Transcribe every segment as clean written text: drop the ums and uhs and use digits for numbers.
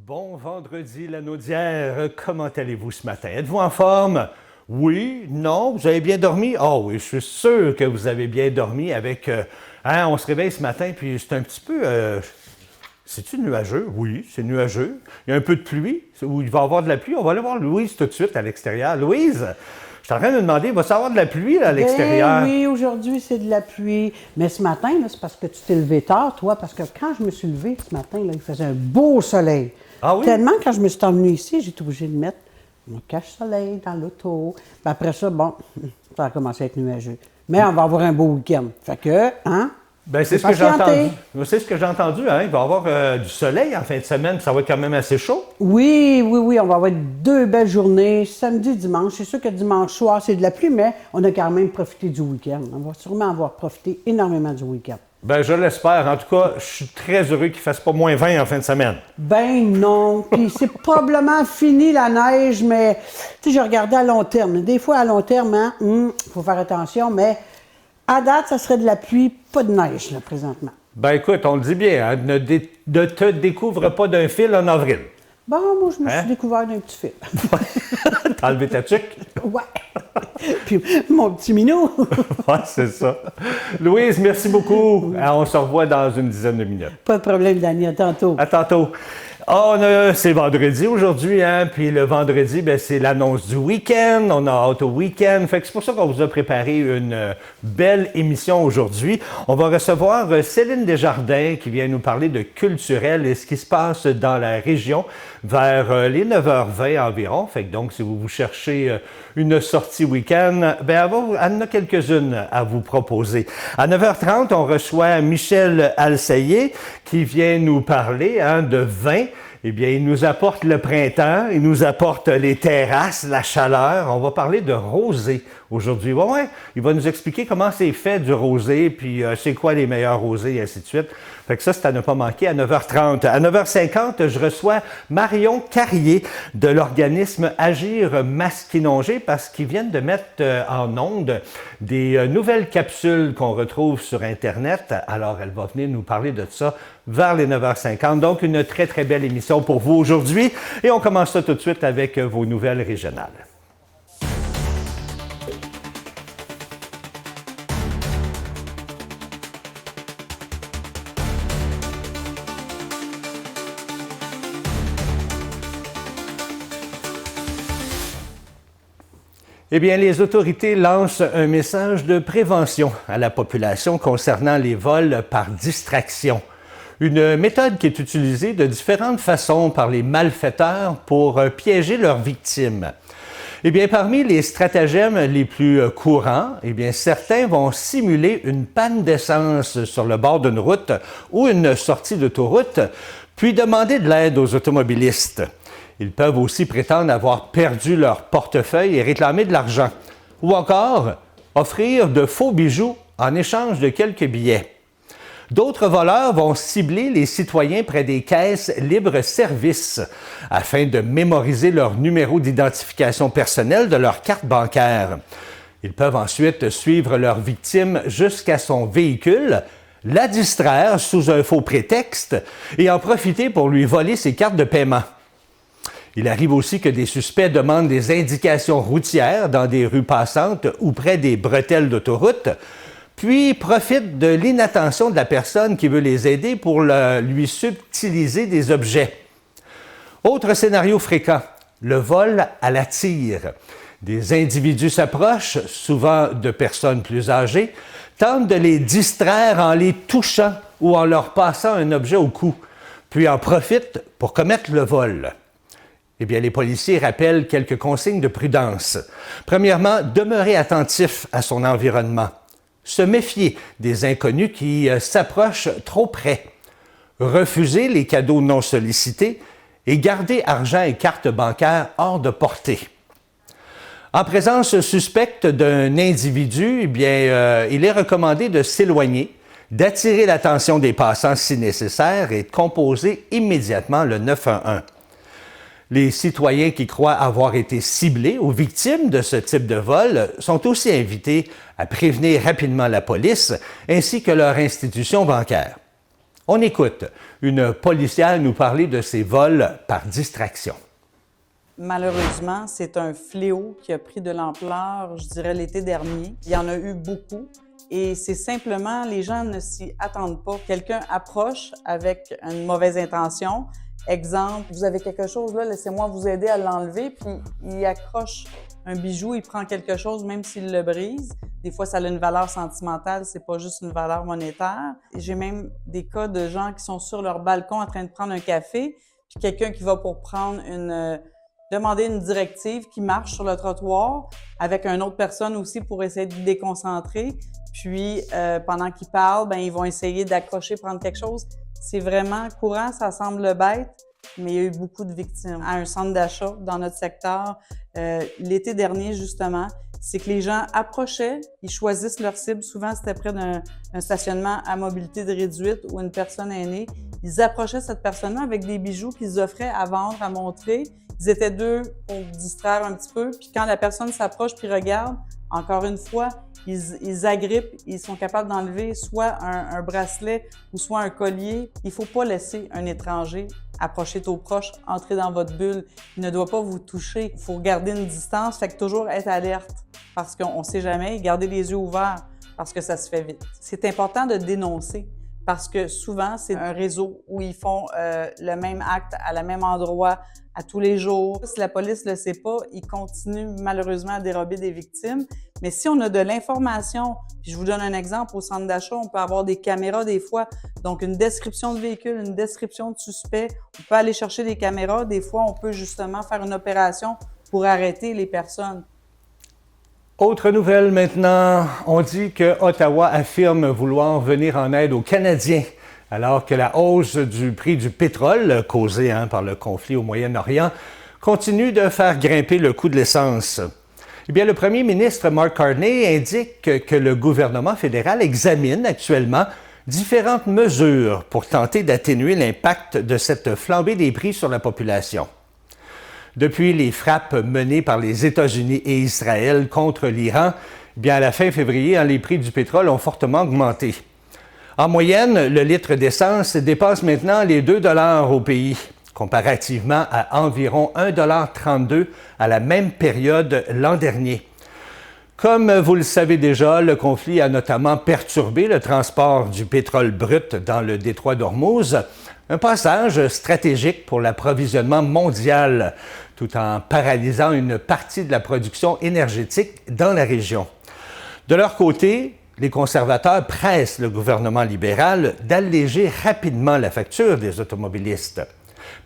Bon vendredi, la Naudière. Comment allez-vous ce matin? Êtes-vous en forme? Oui? Non? Vous avez bien dormi? Ah oui, je suis sûr que vous avez bien dormi avec... on se réveille ce matin, puis c'est un petit peu... c'est-tu nuageux? Oui, c'est nuageux. Il y a un peu de pluie, où il va y avoir de la pluie. On va aller voir Louise tout de suite à l'extérieur. Louise, je suis en train de me demander, il va y avoir de la pluie là, à l'extérieur? Oui, aujourd'hui, c'est de la pluie. Mais ce matin, là, c'est parce que tu t'es levé tard, toi, parce que quand je me suis levée ce matin, là, il faisait un beau soleil. Ah oui? Tellement, quand je me suis emmenée ici, j'ai été obligée de mettre mon cache-soleil dans l'auto. Puis après ça, bon, ça a commencé à être nuageux. Mais on va avoir un beau week-end. Fait que, hein? Ben, c'est ce que j'ai entendu. C'est ce que j'ai entendu, hein? Il va y avoir du soleil en fin de semaine, ça va être quand même assez chaud. Oui, on va avoir deux belles journées, samedi, dimanche. C'est sûr que dimanche soir, c'est de la pluie, mais on a quand même profité du week-end. On va sûrement avoir profité énormément du week-end. Ben, je l'espère. En tout cas, je suis très heureux qu'il ne fasse pas moins 20 en fin de semaine. Ben non. Puis c'est probablement fini la neige, mais tu sais, je regardais à long terme. Des fois, à long terme, hein, faut faire attention, mais à date, ça serait de la pluie, pas de neige, là, présentement. Ben, écoute, on le dit bien, hein, ne te découvre pas d'un fil en avril. Bon, moi, je me suis découvert d'un petit fil. T'as enlevé ta tuque? Ouais. Puis mon petit minou. Ouais, c'est ça. Louise, merci beaucoup. On se revoit dans une dizaine de minutes. Pas de problème, Dani. À tantôt. À tantôt. C'est vendredi aujourd'hui, hein? Puis le vendredi, ben, c'est l'annonce du week-end. On a hâte au week-end. Fait que c'est pour ça qu'on vous a préparé une belle émission aujourd'hui. On va recevoir Céline Desjardins qui vient nous parler de culturel et ce qui se passe dans la région vers les 9h20 environ. Fait que donc, si vous cherchez une sortie week-end, ben, elle en a quelques-unes à vous proposer. À 9h30, on reçoit Michel Alsaillé qui vient nous parler de vin. Eh bien, il nous apporte le printemps, il nous apporte les terrasses, la chaleur. On va parler de rosé aujourd'hui. Ouais, il va nous expliquer comment c'est fait du rosé, puis c'est quoi les meilleurs rosés, et ainsi de suite. Fait que ça, c'est à ne pas manquer à 9h30. À 9h50, je reçois Marion Carrier de l'organisme Agir Masquinongé parce qu'ils viennent de mettre en onde des nouvelles capsules qu'on retrouve sur Internet. Alors, elle va venir nous parler de ça vers les 9h50. Donc, une très, très belle émission pour vous aujourd'hui. Et on commence ça tout de suite avec vos nouvelles régionales. Eh bien, les autorités lancent un message de prévention à la population concernant les vols par distraction. Une méthode qui est utilisée de différentes façons par les malfaiteurs pour piéger leurs victimes. Eh bien, parmi les stratagèmes les plus courants, eh bien, certains vont simuler une panne d'essence sur le bord d'une route ou une sortie d'autoroute, puis demander de l'aide aux automobilistes. Ils peuvent aussi prétendre avoir perdu leur portefeuille et réclamer de l'argent. Ou encore, offrir de faux bijoux en échange de quelques billets. D'autres voleurs vont cibler les citoyens près des caisses libre-service afin de mémoriser leur numéro d'identification personnelle de leur carte bancaire. Ils peuvent ensuite suivre leur victime jusqu'à son véhicule, la distraire sous un faux prétexte et en profiter pour lui voler ses cartes de paiement. Il arrive aussi que des suspects demandent des indications routières dans des rues passantes ou près des bretelles d'autoroute, puis profitent de l'inattention de la personne qui veut les aider pour lui subtiliser des objets. Autre scénario fréquent, le vol à la tire. Des individus s'approchent, souvent de personnes plus âgées, tentent de les distraire en les touchant ou en leur passant un objet au cou, puis en profitent pour commettre le vol. Eh bien, les policiers rappellent quelques consignes de prudence. Premièrement, demeurer attentif à son environnement. Se méfier des inconnus qui s'approchent trop près. Refuser les cadeaux non sollicités et garder argent et cartes bancaires hors de portée. En présence suspecte d'un individu, eh bien, il est recommandé de s'éloigner, d'attirer l'attention des passants si nécessaire et de composer immédiatement le 911. Les citoyens qui croient avoir été ciblés ou victimes de ce type de vol sont aussi invités à prévenir rapidement la police ainsi que leur institution bancaire. On écoute une policière nous parler de ces vols par distraction. Malheureusement, c'est un fléau qui a pris de l'ampleur, je dirais, l'été dernier. Il y en a eu beaucoup et c'est simplement, les gens ne s'y attendent pas. Quelqu'un approche avec une mauvaise intention. Exemple, vous avez quelque chose là, laissez-moi vous aider à l'enlever, puis il accroche un bijou, il prend quelque chose même s'il le brise. Des fois, ça a une valeur sentimentale, c'est pas juste une valeur monétaire. J'ai même des cas de gens qui sont sur leur balcon en train de prendre un café, puis quelqu'un qui va pour prendre demander une directive qui marche sur le trottoir avec une autre personne aussi pour essayer de déconcentrer. Puis, pendant qu'ils parlent, ben ils vont essayer d'accrocher, prendre quelque chose. C'est vraiment courant, ça semble bête, mais il y a eu beaucoup de victimes. À un centre d'achat dans notre secteur, l'été dernier, justement, c'est que les gens approchaient, ils choisissent leur cible. Souvent, c'était près d'un stationnement à mobilité réduite ou une personne aînée. Ils approchaient cette personne-là avec des bijoux qu'ils offraient à vendre, à montrer. Ils étaient deux pour distraire un petit peu. Puis quand la personne s'approche puis regarde, encore une fois, ils agrippent, ils sont capables d'enlever soit un bracelet ou soit un collier. Il ne faut pas laisser un étranger approcher trop proche, entrer dans votre bulle. Il ne doit pas vous toucher. Il faut garder une distance, fait que toujours être alerte parce qu'on ne sait jamais. Garder les yeux ouverts parce que ça se fait vite. C'est important de dénoncer parce que souvent, c'est un réseau où ils font le même acte à le même endroit à tous les jours. Si la police ne le sait pas, ils continuent malheureusement à dérober des victimes. Mais si on a de l'information, puis je vous donne un exemple, au centre d'achat, on peut avoir des caméras des fois, donc une description de véhicule, une description de suspect. On peut aller chercher des caméras. Des fois, on peut justement faire une opération pour arrêter les personnes. Autre nouvelle maintenant, on dit que Ottawa affirme vouloir venir en aide aux Canadiens, alors que la hausse du prix du pétrole, causée par le conflit au Moyen-Orient, continue de faire grimper le coût de l'essence. Eh bien, le premier ministre Mark Carney indique que le gouvernement fédéral examine actuellement différentes mesures pour tenter d'atténuer l'impact de cette flambée des prix sur la population. Depuis les frappes menées par les États-Unis et Israël contre l'Iran, bien à la fin février, les prix du pétrole ont fortement augmenté. En moyenne, le litre d'essence dépasse maintenant les 2 $ au pays, comparativement à environ 1,32 $ à la même période l'an dernier. Comme vous le savez déjà, le conflit a notamment perturbé le transport du pétrole brut dans le détroit d'Ormuz, un passage stratégique pour l'approvisionnement mondial, tout en paralysant une partie de la production énergétique dans la région. De leur côté, les conservateurs pressent le gouvernement libéral d'alléger rapidement la facture des automobilistes.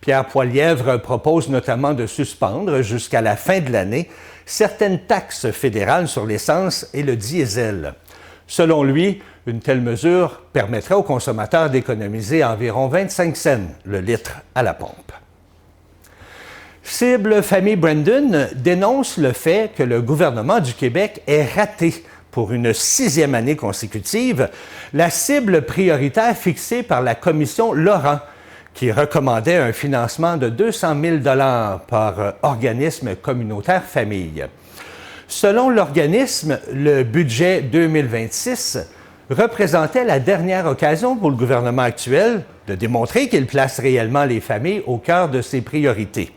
Pierre Poilievre propose notamment de suspendre jusqu'à la fin de l'année certaines taxes fédérales sur l'essence et le diesel. Selon lui, une telle mesure permettrait aux consommateurs d'économiser environ 25 cents le litre à la pompe. Cible Famille Brandon dénonce le fait que le gouvernement du Québec ait raté pour une 6e année consécutive la cible prioritaire fixée par la commission Laurent, qui recommandait un financement de 200 000 $ par organisme communautaire famille. Selon l'organisme, le budget 2026 représentait la dernière occasion pour le gouvernement actuel de démontrer qu'il place réellement les familles au cœur de ses priorités.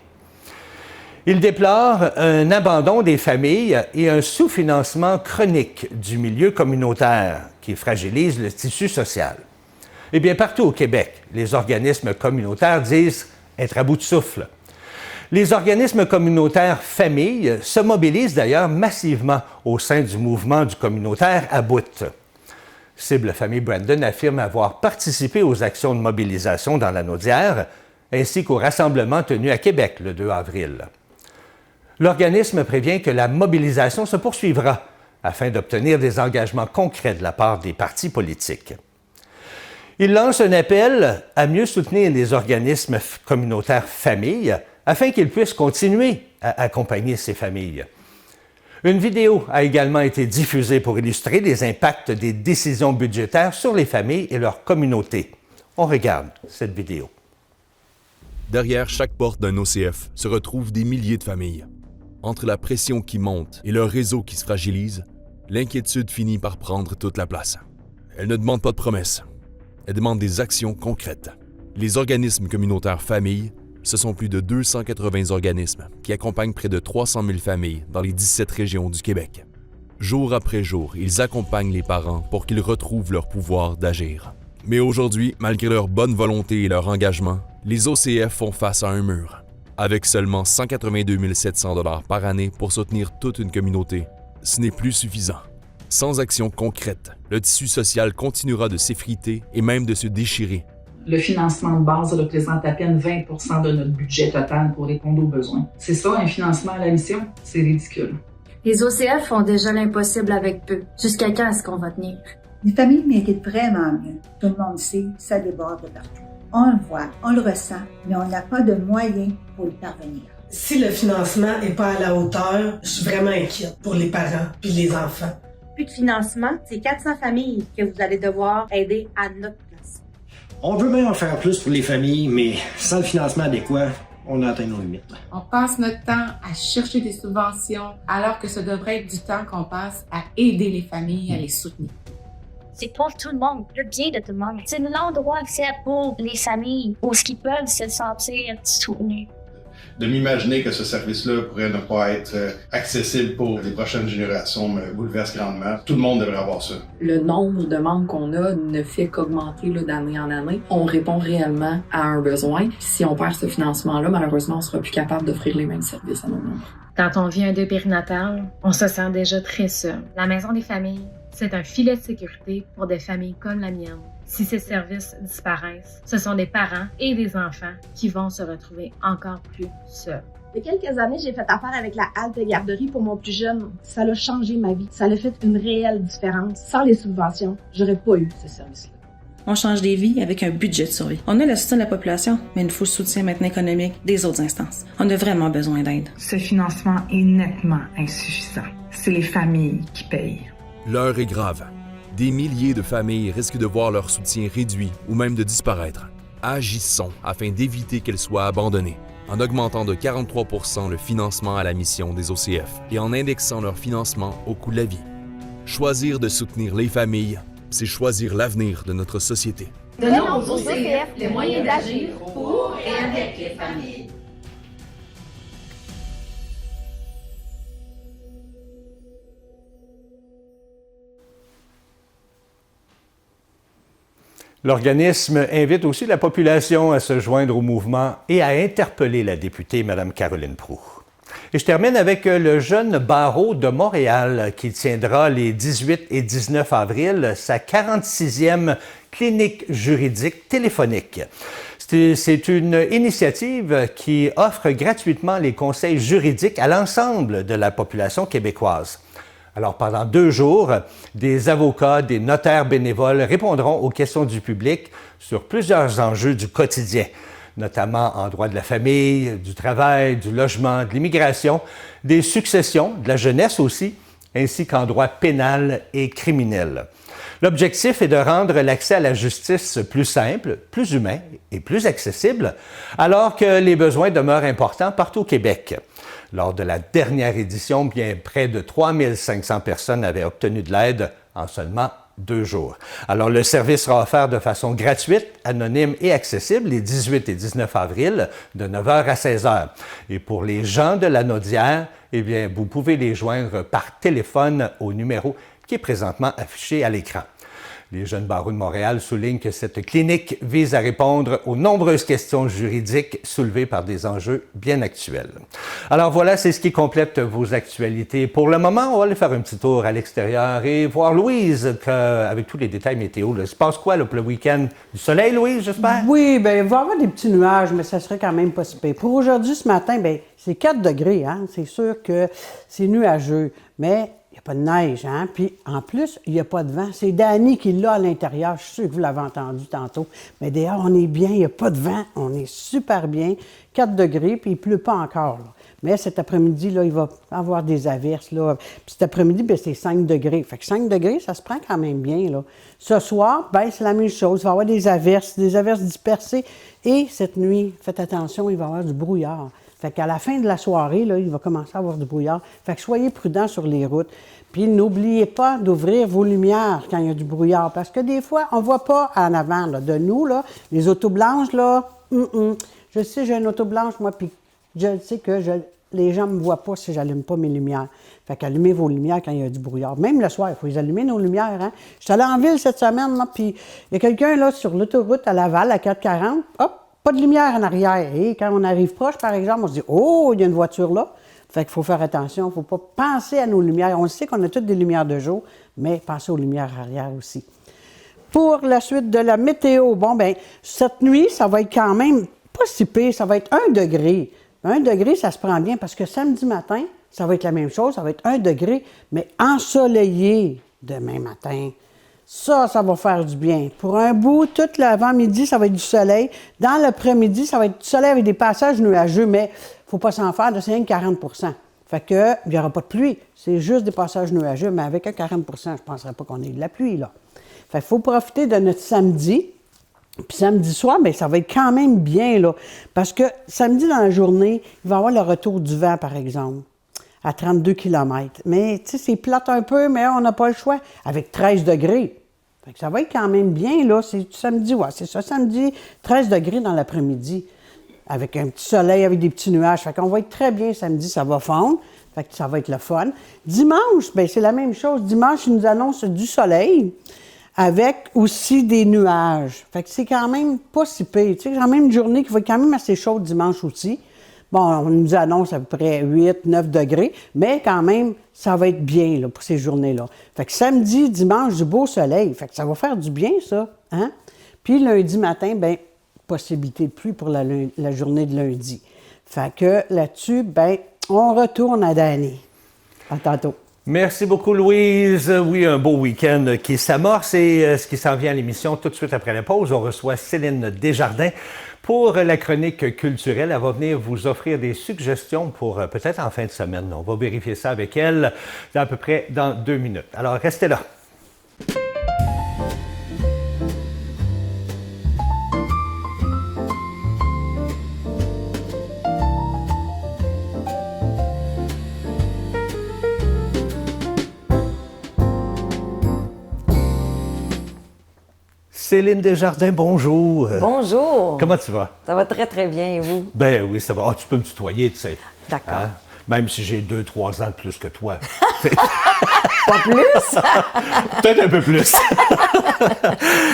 Il déplore un abandon des familles et un sous-financement chronique du milieu communautaire qui fragilise le tissu social. Eh bien, partout au Québec, les organismes communautaires disent être à bout de souffle. Les organismes communautaires familles se mobilisent d'ailleurs massivement au sein du mouvement du communautaire à bout. Cible Famille Brandon affirme avoir participé aux actions de mobilisation dans la Naudière, ainsi qu'au rassemblement tenu à Québec le 2 avril. L'organisme prévient que la mobilisation se poursuivra afin d'obtenir des engagements concrets de la part des partis politiques. Il lance un appel à mieux soutenir les organismes communautaires familles afin qu'ils puissent continuer à accompagner ces familles. Une vidéo a également été diffusée pour illustrer les impacts des décisions budgétaires sur les familles et leurs communautés. On regarde cette vidéo. Derrière chaque porte d'un OCF se retrouvent des milliers de familles. Entre la pression qui monte et leur réseau qui se fragilise, l'inquiétude finit par prendre toute la place. Elle ne demande pas de promesses. Elle demande des actions concrètes. Les organismes communautaires familles, ce sont plus de 280 organismes qui accompagnent près de 300 000 familles dans les 17 régions du Québec. Jour après jour, ils accompagnent les parents pour qu'ils retrouvent leur pouvoir d'agir. Mais aujourd'hui, malgré leur bonne volonté et leur engagement, les OCF font face à un mur. Avec seulement 182 700 $ par année pour soutenir toute une communauté, ce n'est plus suffisant. Sans action concrète, le tissu social continuera de s'effriter et même de se déchirer. Le financement de base représente à peine 20 % de notre budget total pour répondre aux besoins. C'est ça, un financement à la mission? C'est ridicule. Les OCF font déjà l'impossible avec peu. Jusqu'à quand est-ce qu'on va tenir? Les familles méritent vraiment mieux. Tout le monde sait, ça déborde de partout. On le voit, on le ressent, mais on n'a pas de moyens pour y parvenir. Si le financement n'est pas à la hauteur, je suis vraiment inquiète pour les parents puis les enfants. Plus de financement, c'est 400 familles que vous allez devoir aider à notre place. On veut bien en faire plus pour les familles, mais sans le financement adéquat, on a atteint nos limites. On passe notre temps à chercher des subventions, alors que ce devrait être du temps qu'on passe à aider les familles, à les soutenir. C'est pour tout le monde, le bien de tout le monde. C'est l'endroit que c'est pour les familles, où ce qu'ils peuvent se sentir soutenus. De m'imaginer que ce service-là pourrait ne pas être accessible pour les prochaines générations me bouleverse grandement. Tout le monde devrait avoir ça. Le nombre de demandes qu'on a ne fait qu'augmenter d'année en année. On répond réellement à un besoin. Si on perd ce financement-là, malheureusement, on ne sera plus capable d'offrir les mêmes services à nos membres. Quand on vit un deuil périnatal, on se sent déjà très seul. La Maison des familles, c'est un filet de sécurité pour des familles comme la mienne. Si ces services disparaissent, ce sont des parents et des enfants qui vont se retrouver encore plus seuls. Il y a quelques années, j'ai fait affaire avec la halte garderie pour mon plus jeune. Ça a changé ma vie. Ça a fait une réelle différence. Sans les subventions, j'aurais pas eu ce service-là. On change des vies avec un budget de survie. On a le soutien de la population, mais il nous faut le soutien maintenant économique des autres instances. On a vraiment besoin d'aide. Ce financement est nettement insuffisant. C'est les familles qui payent. L'heure est grave. Des milliers de familles risquent de voir leur soutien réduit ou même de disparaître. Agissons afin d'éviter qu'elles soient abandonnées, en augmentant de 43 % le financement à la mission des OCF et en indexant leur financement au coût de la vie. Choisir de soutenir les familles, c'est choisir l'avenir de notre société. Donnons aux OCF les moyens d'agir pour et avec les familles. L'organisme invite aussi la population à se joindre au mouvement et à interpeller la députée Mme Caroline Proulx. Et je termine avec le jeune barreau de Montréal qui tiendra les 18 et 19 avril sa 46e clinique juridique téléphonique. C'est une initiative qui offre gratuitement les conseils juridiques à l'ensemble de la population québécoise. Alors, pendant 2 jours, des avocats, des notaires bénévoles répondront aux questions du public sur plusieurs enjeux du quotidien, notamment en droit de la famille, du travail, du logement, de l'immigration, des successions, de la jeunesse aussi, ainsi qu'en droit pénal et criminel. L'objectif est de rendre l'accès à la justice plus simple, plus humain et plus accessible, alors que les besoins demeurent importants partout au Québec. Lors de la dernière édition, bien près de 3500 personnes avaient obtenu de l'aide en seulement 2 jours. Alors, le service sera offert de façon gratuite, anonyme et accessible les 18 et 19 avril de 9h à 16h. Et pour les gens de la Naudière, eh bien, vous pouvez les joindre par téléphone au numéro qui est présentement affiché à l'écran. Les jeunes barreaux de Montréal soulignent que cette clinique vise à répondre aux nombreuses questions juridiques soulevées par des enjeux bien actuels. Alors voilà, c'est ce qui complète vos actualités. Pour le moment, on va aller faire un petit tour à l'extérieur et voir Louise, avec tous les détails météo. Il se passe quoi pour le week-end? Du soleil, Louise, j'espère? Oui, bien, il va y avoir des petits nuages, mais ça serait quand même pas si pire. Pour aujourd'hui, ce matin, bien, c'est 4 degrés, hein? C'est sûr que c'est nuageux, mais il n'y a pas de neige, hein? Puis, en plus, il n'y a pas de vent. C'est Dani qui l'a à l'intérieur. Je suis sûr que vous l'avez entendu tantôt. Mais dehors, on est bien. Il n'y a pas de vent. On est super bien. 4 degrés, puis il ne pleut pas encore, là. Mais cet après-midi, là, il va avoir des averses, là. Puis cet après-midi, bien, c'est 5 degrés. Fait que 5 degrés, ça se prend quand même bien, là. Ce soir, bien, c'est la même chose. Il va y avoir des averses dispersées. Et cette nuit, faites attention, il va y avoir du brouillard. Fait qu'à la fin de la soirée, là, il va commencer à avoir du brouillard. Fait que soyez prudents sur les routes. Puis n'oubliez pas d'ouvrir vos lumières quand il y a du brouillard. Parce que des fois, on ne voit pas en avant là, de nous, là, les autos blanches, là. Je sais, j'ai une auto blanche, moi, puis je sais que les gens ne me voient pas si je n'allume pas mes lumières. Fait qu'allumez vos lumières quand il y a du brouillard. Même le soir, il faut les allumer, nos lumières. Hein? Je suis allée en ville cette semaine, là, puis il y a quelqu'un là sur l'autoroute à Laval, à 440, hop, pas de lumière en arrière. Et quand on arrive proche, par exemple, on se dit « Oh, il y a une voiture là ». Fait qu'il faut faire attention, il ne faut pas penser à nos lumières. On sait qu'on a toutes des lumières de jour, mais pensez aux lumières arrière aussi. Pour la suite de la météo, bon, bien, cette nuit, ça va être quand même pas si pire, ça va être 1 degré. 1 degré, ça se prend bien parce que samedi matin, ça va être la même chose, ça va être 1 degré, mais ensoleillé demain matin. Ça va faire du bien. Pour un bout, tout l'avant-midi, ça va être du soleil. Dans l'après-midi, ça va être du soleil avec des passages nuageux, mais il ne faut pas s'en faire, c'est rien que 40 Fait que, il n'y aura pas de pluie. C'est juste des passages nuageux, mais avec un 40 je ne penserais pas qu'on ait de la pluie, là. Fait qu'il faut profiter de notre samedi. Puis samedi soir, bien, ça va être quand même bien, là. Parce que samedi dans la journée, il va y avoir le retour du vent, par exemple, à 32 km. Mais, tu sais, c'est plate un peu, mais on n'a pas le choix. Avec 13 degrés. Fait que ça va être quand même bien, là. C'est samedi, ouais, c'est ça. Samedi, 13 degrés dans l'après-midi. Avec un petit soleil, avec des petits nuages. Fait qu'on va être très bien samedi, ça va fondre. Fait que ça va être le fun. Dimanche, bien, c'est la même chose. Dimanche, ils nous annoncent du soleil avec aussi des nuages. Fait que c'est quand même pas si pire. Tu sais, quand même une journée qui va être quand même assez chaude dimanche aussi. Bon, on nous annonce à peu près 8, 9 degrés, mais quand même, ça va être bien là, pour ces journées-là. Fait que samedi, dimanche, du beau soleil. Fait que ça va faire du bien, ça. Hein? Puis lundi matin, bien, possibilité de pluie pour la journée de lundi. Fait que là-dessus, bien, on retourne à Danny. À tantôt. Merci beaucoup, Louise. Oui, un beau week-end qui s'amorce et ce qui s'en vient à l'émission tout de suite après la pause. On reçoit Céline Desjardins pour la chronique culturelle. Elle va venir vous offrir des suggestions pour peut-être en fin de semaine. On va vérifier ça avec elle à peu près dans 2 minutes. Alors, restez là. Céline Desjardins, bonjour. Bonjour. Comment tu vas? Ça va très, très bien, et vous? Ben oui, ça va. Ah, tu peux me tutoyer, tu sais. D'accord. Hein? Même si j'ai 2-3 ans de plus que toi. Pas plus? Peut-être un peu plus.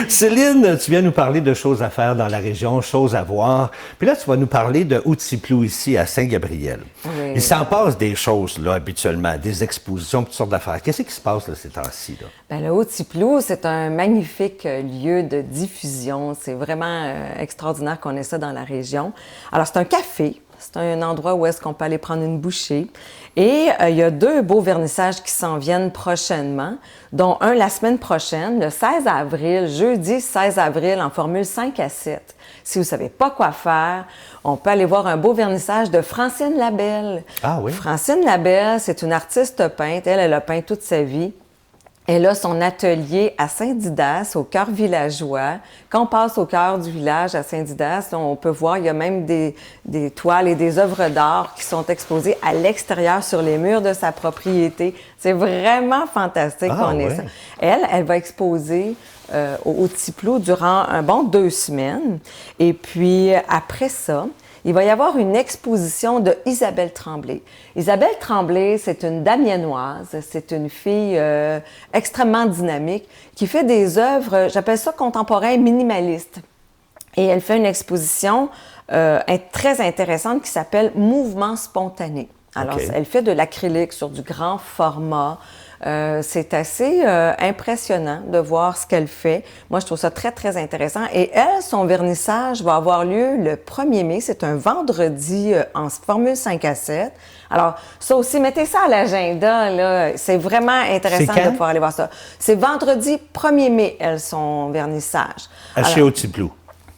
Céline, tu viens nous parler de choses à faire dans la région, choses à voir. Puis là, tu vas nous parler de Haut-Tiplou ici, à Saint-Gabriel. Oui. Il s'en passe des choses, là, habituellement, des expositions, toutes sortes d'affaires. Qu'est-ce qui se passe, là, ces temps-ci, là? Bien, le Haut-Tiplou, c'est un magnifique lieu de diffusion. C'est vraiment extraordinaire qu'on ait ça dans la région. Alors, c'est un café. C'est un endroit où est-ce qu'on peut aller prendre une bouchée. Et il y a 2 beaux vernissages qui s'en viennent prochainement, dont un la semaine prochaine, le 16 avril, jeudi 16 avril, en formule 5 à 7. Si vous ne savez pas quoi faire, on peut aller voir un beau vernissage de Francine Labelle. Ah oui? Francine Labelle, c'est une artiste peintre. Elle a peint toute sa vie. Elle a son atelier à Saint-Didas, au cœur villageois. Quand on passe au cœur du village à Saint-Didas, on peut voir, il y a même des toiles et des œuvres d'art qui sont exposées à l'extérieur sur les murs de sa propriété. C'est vraiment fantastique qu'on ait ça. Elle va exposer au Tiplou durant un bon 2 semaines. Et puis, après ça, il va y avoir une exposition de Isabelle Tremblay. Isabelle Tremblay, c'est une Damiennoise, c'est une fille extrêmement dynamique qui fait des œuvres, j'appelle ça contemporain minimaliste. Et elle fait une exposition très intéressante qui s'appelle Mouvement spontané. Alors, elle fait de l'acrylique sur du grand format. C'est assez impressionnant de voir ce qu'elle fait. Moi, je trouve ça très, très intéressant. Et elle, son vernissage va avoir lieu le 1er mai. C'est un vendredi en formule 5 à 7. Alors, ça aussi, mettez ça à l'agenda, là. C'est vraiment intéressant de pouvoir aller voir ça. C'est vendredi 1er mai, elle, son vernissage. Chez Haut-Tiplou.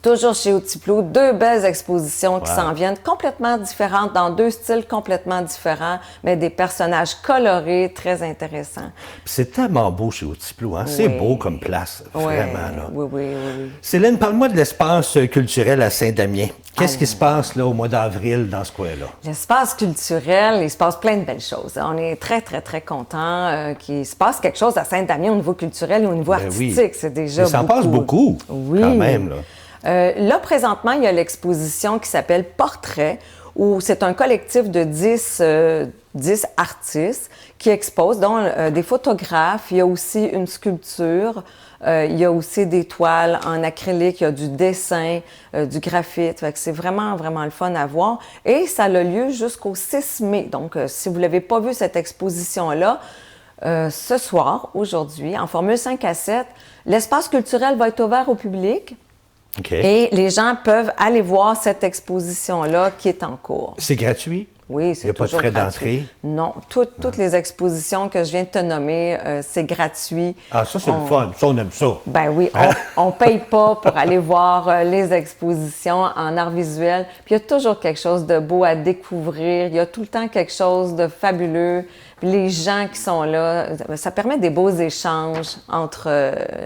Toujours chez Outiplo, 2 belles expositions qui s'en viennent, complètement différentes, dans 2 styles complètement différents, mais des personnages colorés, très intéressants. Puis c'est tellement beau chez Outiplo, hein? C'est beau comme place, vraiment. Là. Oui. Céline, parle-moi de l'espace culturel à Saint-Damien. Qu'est-ce qui se passe là, au mois d'avril dans ce coin-là? L'espace culturel, il se passe plein de belles choses. On est très, très, très contents qu'il se passe quelque chose à Saint-Damien au niveau culturel et au niveau artistique. Oui. C'est déjà beaucoup. Ça en passe beaucoup, quand même. Là, présentement, il y a l'exposition qui s'appelle Portrait, où c'est un collectif de 10 artistes qui exposent, dont des photographes. Il y a aussi une sculpture. Il y a aussi des toiles en acrylique, il y a du dessin, du graphite. Fait que c'est vraiment, vraiment le fun à voir. Et ça a lieu jusqu'au 6 mai. Donc, si vous ne l'avez pas vu, cette exposition-là, ce soir, aujourd'hui, en formule 5 à 7, l'espace culturel va être ouvert au public. Et les gens peuvent aller voir cette exposition-là qui est en cours. C'est gratuit? Oui, c'est Il toujours n'y a pas de frais gratuit. d'entrée? Non, toutes les expositions que je viens de te nommer, c'est gratuit. Ah, ça, c'est le fun. Ça, on aime ça. Ben oui, on ne paye pas pour aller voir les expositions en art visuel. Puis il y a toujours quelque chose de beau à découvrir. Il y a tout le temps quelque chose de fabuleux. Puis les gens qui sont là, ça permet des beaux échanges entre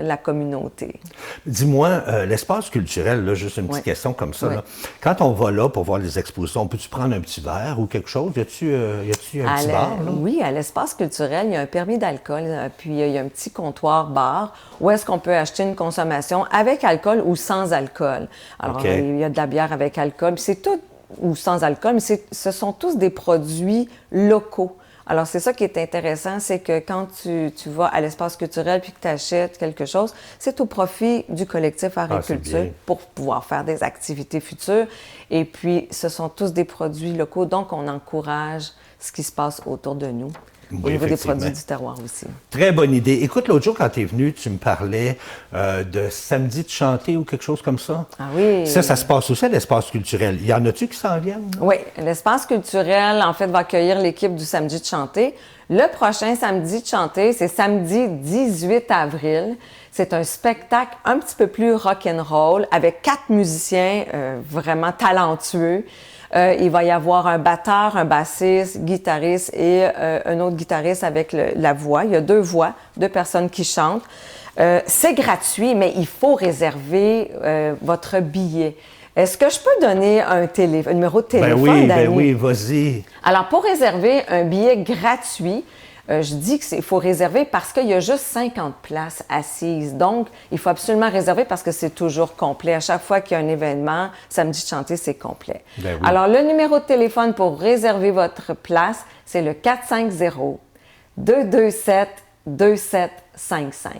la communauté. Dis-moi, l'espace culturel, là, juste une petite question comme ça. Là. Quand on va là pour voir les expositions, peux-tu prendre un petit verre ou quelque chose? Y a-tu un petit bar? Là? Oui, à l'espace culturel, il y a un permis d'alcool, puis il y a un petit comptoir-bar où est-ce qu'on peut acheter une consommation avec alcool ou sans alcool. Alors, il y a de la bière avec alcool, puis c'est tout, ou sans alcool, mais ce sont tous des produits locaux. Alors, c'est ça qui est intéressant, c'est que quand tu vas à l'espace culturel puis que tu achètes quelque chose, c'est au profit du collectif Art et Culture pour pouvoir faire des activités futures. Et puis, ce sont tous des produits locaux, donc on encourage ce qui se passe autour de nous. Au niveau des produits du terroir aussi. Très bonne idée. Écoute, l'autre jour, quand tu es venu, tu me parlais de samedi de chanter ou quelque chose comme ça. Ah oui. Ça se passe aussi à l'espace culturel. Il y en a-tu qui s'en viennent? Oui. L'espace culturel, en fait, va accueillir l'équipe du samedi de chanter. Le prochain samedi de chanter, c'est samedi 18 avril. C'est un spectacle un petit peu plus rock'n'roll avec 4 musiciens vraiment talentueux. Il va y avoir un batteur, un bassiste, guitariste et un autre guitariste avec la voix. Il y a 2 voix, 2 personnes qui chantent. C'est gratuit, mais il faut réserver votre billet. Est-ce que je peux donner un numéro de téléphone, Ben oui, vas-y. Alors, pour réserver un billet gratuit, je dis qu'il faut réserver parce qu'il y a juste 50 places assises. Donc, il faut absolument réserver parce que c'est toujours complet. À chaque fois qu'il y a un événement, samedi de chanter, c'est complet. Ben oui. Alors, le numéro de téléphone pour réserver votre place, c'est le 450-227-2755.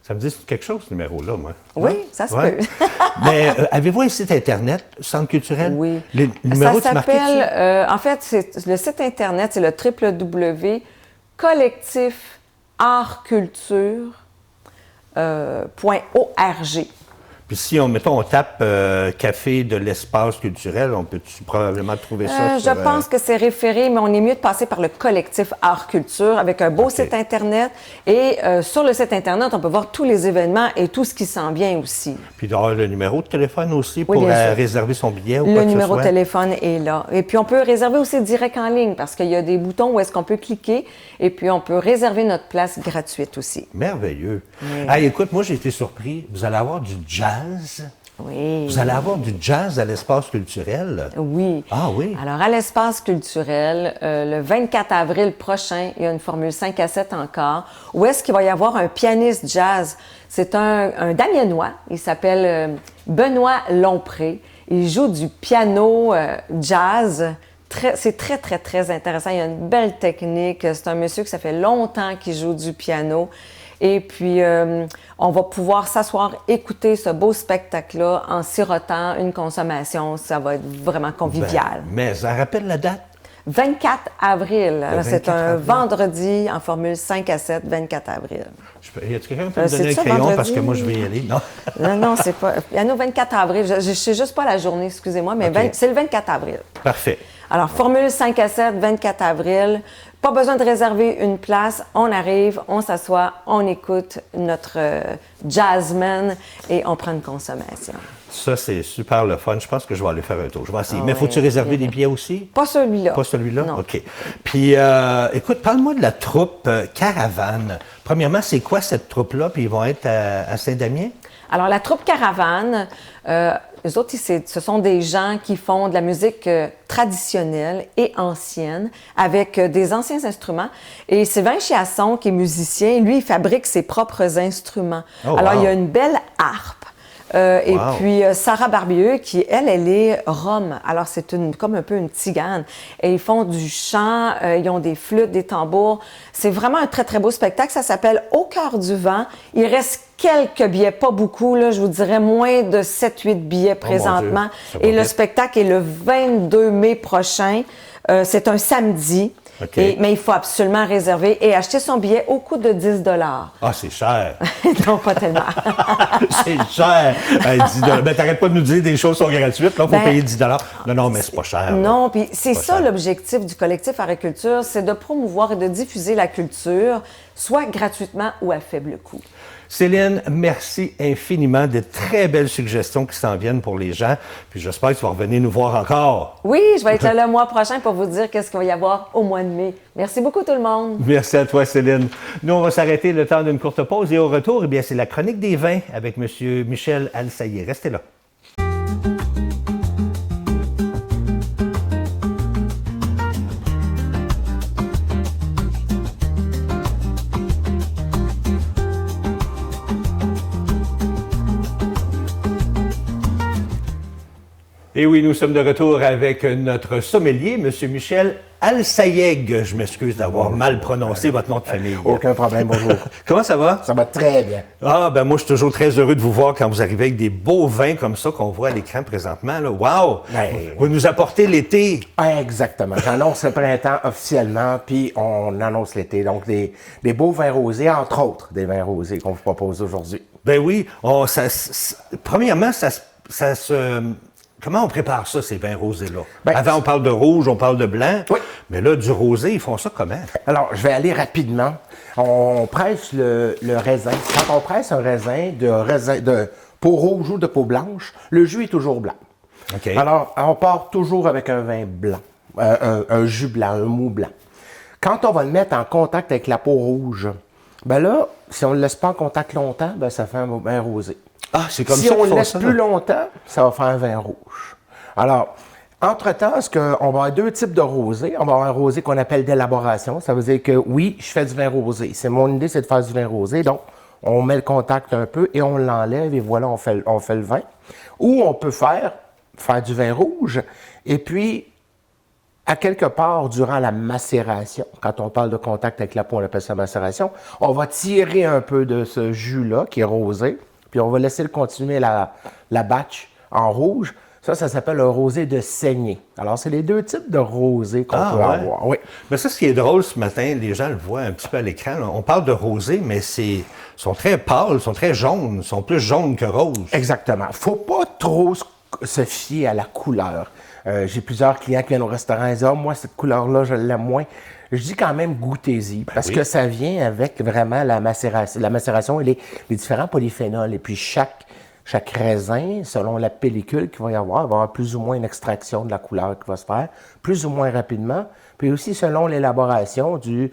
Ça me dit quelque chose, ce numéro-là, moi. Oui, ça se peut. Mais avez-vous un site Internet, Centre culturel? Oui. Le numéro, ça tu marquais s'appelle, en fait, le site Internet, c'est le www.collectifartculture.org. Puis si, on tape Café de l'espace culturel, on peut probablement trouver ça Je pense que c'est référé, mais on est mieux de passer par le collectif Art Culture avec un beau site Internet. Et sur le site Internet, on peut voir tous les événements et tout ce qui s'en vient aussi. Puis d'avoir le numéro de téléphone aussi pour réserver son billet ou quoi que ce soit. Le numéro de téléphone est là. Et puis, on peut réserver aussi direct en ligne parce qu'il y a des boutons où est-ce qu'on peut cliquer et puis on peut réserver notre place gratuite aussi. Merveilleux. Oui. Hey, écoute, moi, j'ai été surpris. Vous allez avoir du jazz. Oui. Vous allez avoir du jazz à l'espace culturel? Oui. Ah oui? Alors, à l'espace culturel, le 24 avril prochain, il y a une formule 5 à 7 encore, où est-ce qu'il va y avoir un pianiste jazz. C'est un Damiennois, il s'appelle Benoît Lompré. Il joue du piano jazz. C'est très, très, très intéressant. Il a une belle technique. C'est un monsieur que ça fait longtemps qu'il joue du piano. Et puis, on va pouvoir s'asseoir, écouter ce beau spectacle-là en sirotant une consommation. Ça va être vraiment convivial. Mais ça rappelle la date? 24 avril. C'est un vendredi en formule 5 à 7, 24 avril. Y a-t-il quelqu'un qui peut me donner un crayon vendredi? Parce que moi, je vais y aller? Non, non, c'est pas... Il y en a 24 avril. Je ne sais juste pas la journée, excusez-moi, mais c'est le 24 avril. Parfait. Alors, formule 5 à 7, 24 avril. Pas besoin de réserver une place. On arrive, on s'assoit, on écoute notre jazzman et on prend une consommation. Ça, c'est super le fun. Je pense que je vais aller faire un tour. Je vais essayer. Mais oui, faut-tu réserver des billets aussi? Pas celui-là. Pas celui-là? Non. OK. Puis, écoute, parle-moi de la troupe Caravane. Premièrement, c'est quoi cette troupe-là? Puis ils vont être à Saint-Damien? Alors, la troupe Caravane, eux autres, ce sont des gens qui font de la musique traditionnelle et ancienne avec des anciens instruments. Et Sylvain Chiasson, qui est musicien, lui, il fabrique ses propres instruments. Oh, Alors, wow. il y a une belle harpe. Et puis, Sarah Barbieux, qui, elle est rome. Alors, c'est comme un peu une tzigane. Et ils font du chant, ils ont des flûtes, des tambours. C'est vraiment un très, très beau spectacle. Ça s'appelle Au cœur du vent. Il reste quelques billets, pas beaucoup, là, je vous dirais moins de 7-8 billets présentement. Et le spectacle est le 22 mai prochain. C'est un samedi. Okay. Mais il faut absolument réserver et acheter son billet au coût de 10 $. Ah, c'est cher. Non, pas tellement. C'est cher. 10 $. Ben, t'arrêtes pas de nous dire des choses sont gratuites. Là, il faut payer 10 $. Non, mais c'est pas cher. Non, puis c'est ça l'objectif du collectif Agriculture, c'est de promouvoir et de diffuser la culture, soit gratuitement ou à faible coût. Céline, merci infiniment. De très belles suggestions qui s'en viennent pour les gens. Puis j'espère que tu vas revenir nous voir encore. Oui, je vais être là le mois prochain pour vous dire qu'est-ce qu'il va y avoir au mois de mai. Merci beaucoup tout le monde. Merci à toi, Céline. Nous, on va s'arrêter le temps d'une courte pause et au retour, eh bien, c'est la chronique des vins avec M. Michel Alsaillé. Restez là. Et oui, nous sommes de retour avec notre sommelier, M. Michel Alsaillègue. Je m'excuse d'avoir mal prononcé votre nom de famille. Aucun problème, bonjour. Comment ça va? Ça va très bien. Ah, ben moi, je suis toujours très heureux de vous voir quand vous arrivez avec des beaux vins comme ça qu'on voit à l'écran présentement. Là. Wow! Vous nous apportez l'été. Exactement. J'annonce le printemps officiellement, puis on annonce l'été. Donc, des beaux vins rosés, entre autres, des vins rosés qu'on vous propose aujourd'hui. Ben oui. Premièrement, ça se... Comment on prépare ça, ces vins rosés-là? Avant, on parle de rouge, on parle de blanc. Oui. Mais là, du rosé, ils font ça comment? Alors, je vais aller rapidement. On presse le raisin. Quand on presse un raisin de peau rouge ou de peau blanche, le jus est toujours blanc. Okay. Alors, on part toujours avec un vin blanc, un jus blanc, un mou blanc. Quand on va le mettre en contact avec la peau rouge, ben là, si on ne le laisse pas en contact longtemps, ben ça fait un vin rosé. Ah, c'est comme si ça on le font laisse ça, plus longtemps, ça va faire un vin rouge. Alors, entre-temps, on va avoir deux types de rosé. On va avoir un rosé qu'on appelle d'élaboration. Ça veut dire que oui, je fais du vin rosé. Mon idée, c'est de faire du vin rosé. Donc, on met le contact un peu et on l'enlève et voilà, on fait le vin. Ou on peut faire du vin rouge et puis, à quelque part, durant la macération, quand on parle de contact avec la peau, on appelle ça macération, on va tirer un peu de ce jus-là qui est rosé, puis on va laisser le continuer la batch en rouge. Ça s'appelle un rosé de saignée. Alors, c'est les deux types de rosé qu'on peut avoir. Oui. Mais ça, ce qui est drôle ce matin, les gens le voient un petit peu à l'écran, là. On parle de rosé, mais ils sont très pâles, ils sont très jaunes, ils sont plus jaunes que roses. Exactement. Faut pas trop se fier à la couleur. J'ai plusieurs clients qui viennent au restaurant et disent « Ah, moi, cette couleur-là, je l'aime moins ». Je dis quand même goûtez-y, parce que ça vient avec vraiment la macération et les différents polyphénols. Et puis chaque raisin, selon la pellicule qu'il va y avoir, il va y avoir plus ou moins une extraction de la couleur qui va se faire, plus ou moins rapidement. Puis aussi, selon l'élaboration du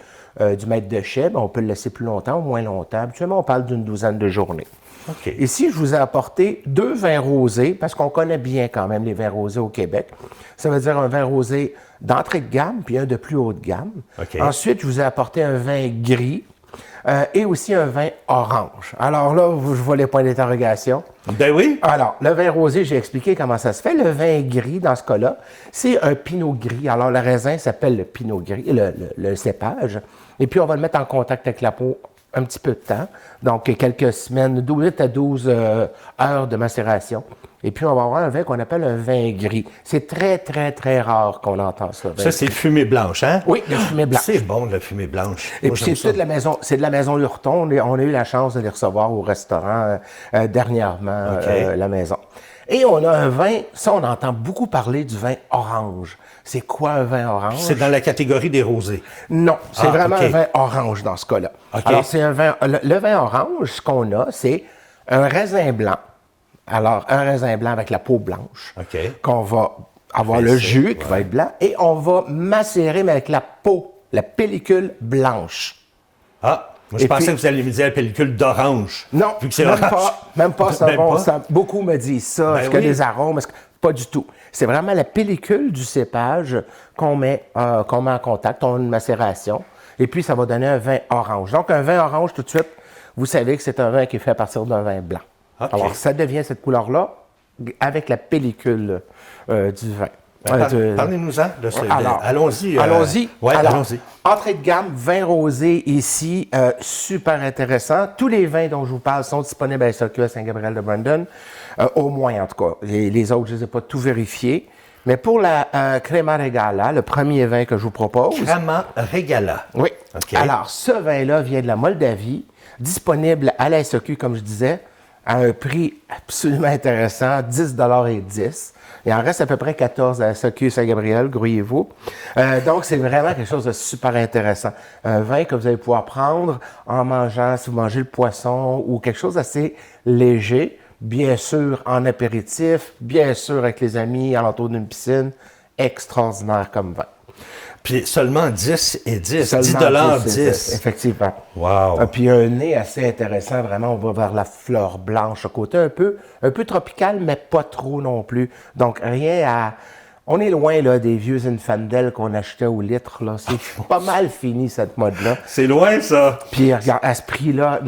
maître de chai, on peut le laisser plus longtemps ou moins longtemps. Habituellement, on parle d'une douzaine de journées. Okay. Ici, je vous ai apporté deux vins rosés, parce qu'on connaît bien quand même les vins rosés au Québec. Ça veut dire un vin rosé d'entrée de gamme, puis un de plus haut de gamme. Okay. Ensuite, je vous ai apporté un vin gris et aussi un vin orange. Alors là, je vois les points d'interrogation. Ben oui. Alors, le vin rosé, j'ai expliqué comment ça se fait. Le vin gris, dans ce cas-là, c'est un pinot gris. Alors, le raisin s'appelle le pinot gris, le cépage. Et puis, on va le mettre en contact avec la peau un petit peu de temps, donc quelques semaines, 8 à 12 heures de macération. Et puis, on va avoir un vin qu'on appelle un vin gris. C'est très, très, très rare qu'on entend ça. Ça, c'est fumée blanche, hein? Oui, de fumée blanche. C'est bon, de la fumée blanche. Et puis, c'est de la maison Lurton. On a eu la chance de les recevoir au restaurant dernièrement, la maison. Et on a un vin, ça, on entend beaucoup parler du vin orange. C'est quoi un vin orange? C'est dans la catégorie des rosés. Non, c'est vraiment un vin orange dans ce cas-là. Okay. Alors, c'est un vin, le vin orange, ce qu'on a, c'est un raisin blanc Alors, un raisin blanc avec la peau blanche, OK. qu'on va avoir le jus qui va être blanc, et on va macérer, mais avec la peau, la pellicule blanche. Ah! Moi, je pensais que vous alliez me dire la pellicule d'orange. Non, vu que c'est même orange. même pas. Ça, Même pas? beaucoup me disent ça. Ben Est-ce qu'il y a oui. des arômes? Pas du tout. C'est vraiment la pellicule du cépage qu'on met en contact. On a une macération. Et puis, ça va donner un vin orange. Donc, un vin orange, tout de suite, vous savez que c'est un vin qui est fait à partir d'un vin blanc. OK. Alors, ça devient cette couleur-là avec la pellicule du vin. Parlez-nous-en de ça. Alors, allons-y. Allons-y. Ouais, Alors, allons-y. entrée de gamme, vin rosé ici, super intéressant. Tous les vins dont je vous parle sont disponibles à SAQ à Saint-Gabriel-de-Brandon, au moins en tout cas. Les autres, je ne les ai pas tout vérifiés. Mais pour la Crema Regala, le premier vin que je vous propose... Crema Regala. Oui. OK. Alors, ce vin-là vient de la Moldavie, disponible à la SAQ, comme je disais, à un prix absolument intéressant, 10,10 $. Il en reste à peu près 14 à la SAQ Saint-Gabriel, grouillez-vous. Donc, c'est vraiment quelque chose de super intéressant. Un vin que vous allez pouvoir prendre en mangeant, si vous mangez le poisson, ou quelque chose d'assez léger, bien sûr en apéritif, bien sûr avec les amis, alentour d'une piscine. Extraordinaire comme vin. Puis seulement 10 et 10. Seulement 10 $. Effectivement. Wow. Puis un nez assez intéressant, vraiment, on va vers la fleur blanche à côté, un peu tropical, mais pas trop non plus. Donc rien à... On est loin là des vieux Infandel qu'on achetait au litre, là. C'est pas mal fini cette mode-là. C'est loin, ça. Puis regarde, à ce prix-là,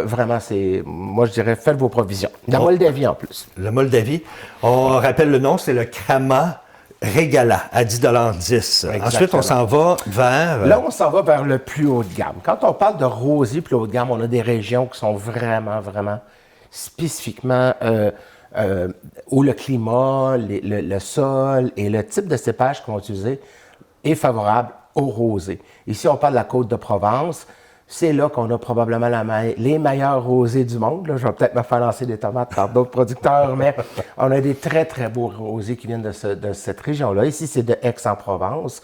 vraiment, c'est... Moi, je dirais, faites vos provisions. La Moldavie, en plus. La Moldavie. On rappelle le nom, c'est le Crema Regala à 10,10 $. Ensuite, on s'en va vers... Là, on s'en va vers le plus haut de gamme. Quand on parle de rosé plus haut de gamme, on a des régions qui sont vraiment, vraiment spécifiquement où le climat, le sol et le type de cépage qu'on va utiliser est favorable au rosé. Ici, on parle de la Côte-de-Provence. C'est là qu'on a probablement les meilleurs rosés du monde. Là. Je vais peut-être me faire lancer des tomates par d'autres producteurs, mais on a des très, très beaux rosés qui viennent de cette région-là. Ici, c'est de Aix-en-Provence.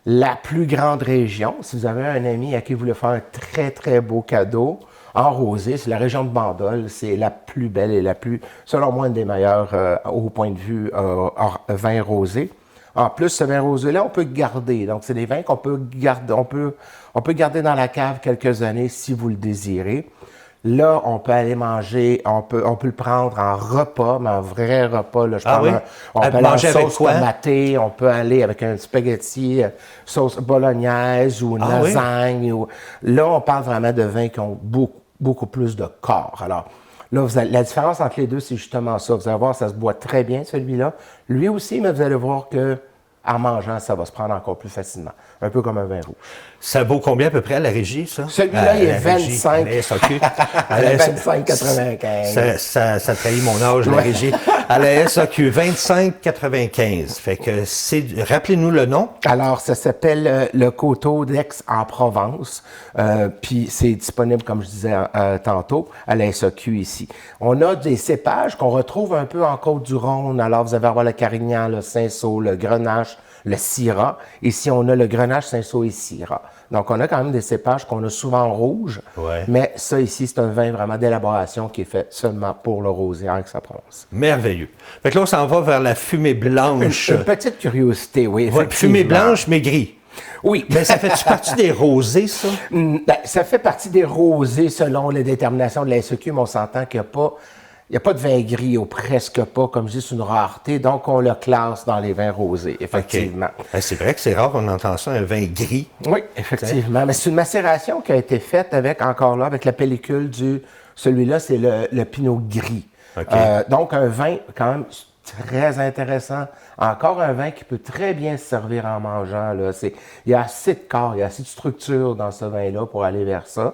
La plus grande région, si vous avez un ami à qui vous voulez faire un très, très beau cadeau en rosé, c'est la région de Bandol. C'est la plus belle et la plus, selon moi, une des meilleures au point de vue vin rosé. En plus, ce vin rosé-là, on peut garder. Donc, c'est des vins qu'on peut garder. On peut garder dans la cave quelques années si vous le désirez. Là, on peut aller manger, on peut le prendre en repas, mais un vrai repas. Là, on peut aller en sauce tomatée, on peut aller avec un spaghetti, sauce bolognaise ou lasagne. Là, on parle vraiment de vins qui ont beaucoup plus de corps. Alors, là, la différence entre les deux, c'est justement ça. Vous allez voir, ça se boit très bien, celui-là. Lui aussi, mais vous allez voir que en mangeant, ça va se prendre encore plus facilement. Un peu comme un vin rouge. Ça vaut combien à peu près à la régie, ça? Celui-là, il est 25. À la 25,95. Ça trahit mon âge, la régie. À la SAQ, 25,95. Fait que rappelez-nous le nom. Alors, ça s'appelle le Coteau d'Aix-en-Provence. Puis c'est disponible, comme je disais tantôt, à la SAQ ici. On a des cépages qu'on retrouve un peu en Côte-du-Rhône. Alors, vous allez avoir le Carignan, le Cinsault, le Grenache, le Syrah. Ici, on a le Grenache, Cinsault et Syrah. Donc, on a quand même des cépages qu'on a souvent en rouge. Ouais. Mais ça, ici, c'est un vin vraiment d'élaboration qui est fait seulement pour le rosé en Aix-en-Provence. Merveilleux. Fait que là, on s'en va vers la fumée blanche. Une petite curiosité, oui. Ouais, fumée blanche, mais gris. Oui. Mais ça fait partie des rosés, ça? Ça fait partie des rosés selon les déterminations de la SAQ, mais on s'entend qu'il n'y a pas de vin gris, ou presque pas, comme je dis, c'est une rareté, donc on le classe dans les vins rosés, effectivement. Okay. C'est vrai que c'est rare qu'on entend ça, un vin gris. Oui, effectivement, mais c'est une macération qui a été faite avec la pellicule celui-là, c'est le Pinot gris. Okay. Donc un vin quand même très intéressant. Encore un vin qui peut très bien se servir en mangeant. Là. Il y a assez de corps, il y a assez de structure dans ce vin-là pour aller vers ça.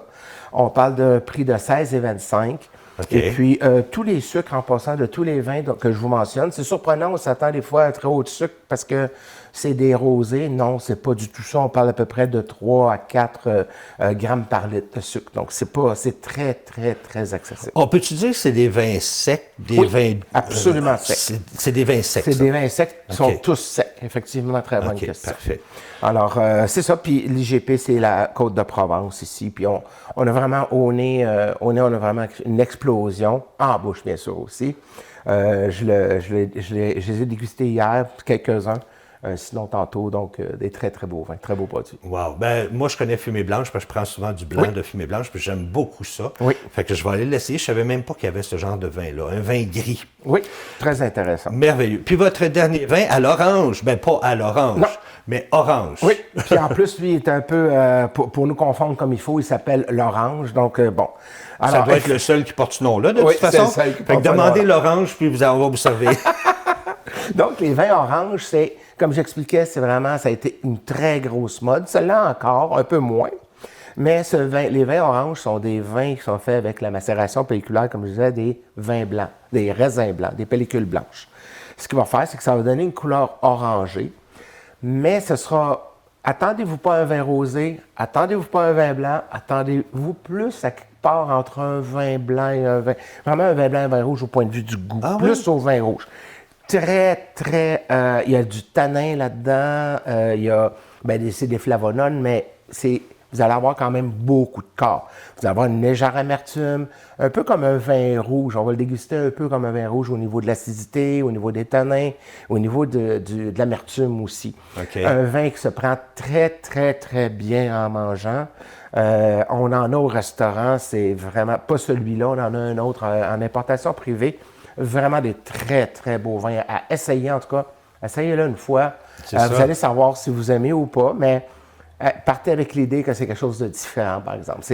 On parle d'un prix de 16,25 $. Okay. Et puis, tous les sucres, en passant de tous les vins que je vous mentionne, c'est surprenant, on s'attend des fois à un très haut de sucre parce que c'est des rosés. Non, c'est pas du tout ça. On parle à peu près de 3 à 4 grammes par litre de sucre. Donc, c'est très, très, très accessible. On peut-tu dire que c'est des vins secs? Vins absolument secs. C'est des vins secs, C'est des vins secs qui sont tous secs. Effectivement, très bonne question. Parfait. Alors, c'est ça. Puis l'IGP, c'est la Côte-de-Provence ici. Puis on a vraiment on a vraiment une explosion explosion, en bouche bien sûr aussi. Je les ai dégustés hier, quelques-uns. Sinon tantôt, donc des très, très beaux vins, très beaux produits. Wow! Ben, moi, je connais Fumée Blanche, parce que je prends souvent du blanc de Fumée Blanche, puis j'aime beaucoup ça. Oui. Fait que je vais aller l'essayer. Je savais même pas qu'il y avait ce genre de vin-là, un vin gris. Oui, très intéressant. Merveilleux. Puis votre dernier vin à l'orange, ben pas à l'orange, mais orange. Oui, puis en plus, lui, il est un peu, pour nous confondre comme il faut, il s'appelle l'orange, donc bon. Alors, ça doit être le seul qui porte ce nom-là, de toute façon. C'est le seul qui fait porte que demandez l'orange, puis on va vous servir. Donc, les vins oranges, c'est, comme j'expliquais, c'est vraiment, ça a été une très grosse mode. Celle-là encore, un peu moins. Mais les vins oranges sont des vins qui sont faits avec la macération pelliculaire, comme je disais, des vins blancs, des raisins blancs, des pellicules blanches. Ce qu'il va faire, c'est que ça va donner une couleur orangée, mais ce sera, attendez-vous pas à un vin rosé, attendez-vous pas à un vin blanc, attendez-vous plus à quelque part entre un vin blanc et un vin, vraiment un vin blanc et un vin rouge au point de vue du goût, plus au vin rouge. Très, très, il y a du tanin là-dedans, il y a, c'est des flavonones, mais vous allez avoir quand même beaucoup de corps. Vous allez avoir une légère amertume, un peu comme un vin rouge. On va le déguster un peu comme un vin rouge au niveau de l'acidité, au niveau des tanins, au niveau de l'amertume aussi. Okay. Un vin qui se prend très, très, très bien en mangeant. On en a au restaurant, c'est vraiment, pas celui-là, on en a un autre en importation privée. Vraiment des très, très beaux vins à essayer, en tout cas. Essayez-le une fois. Vous allez savoir si vous aimez ou pas, mais partez avec l'idée que c'est quelque chose de différent, par exemple.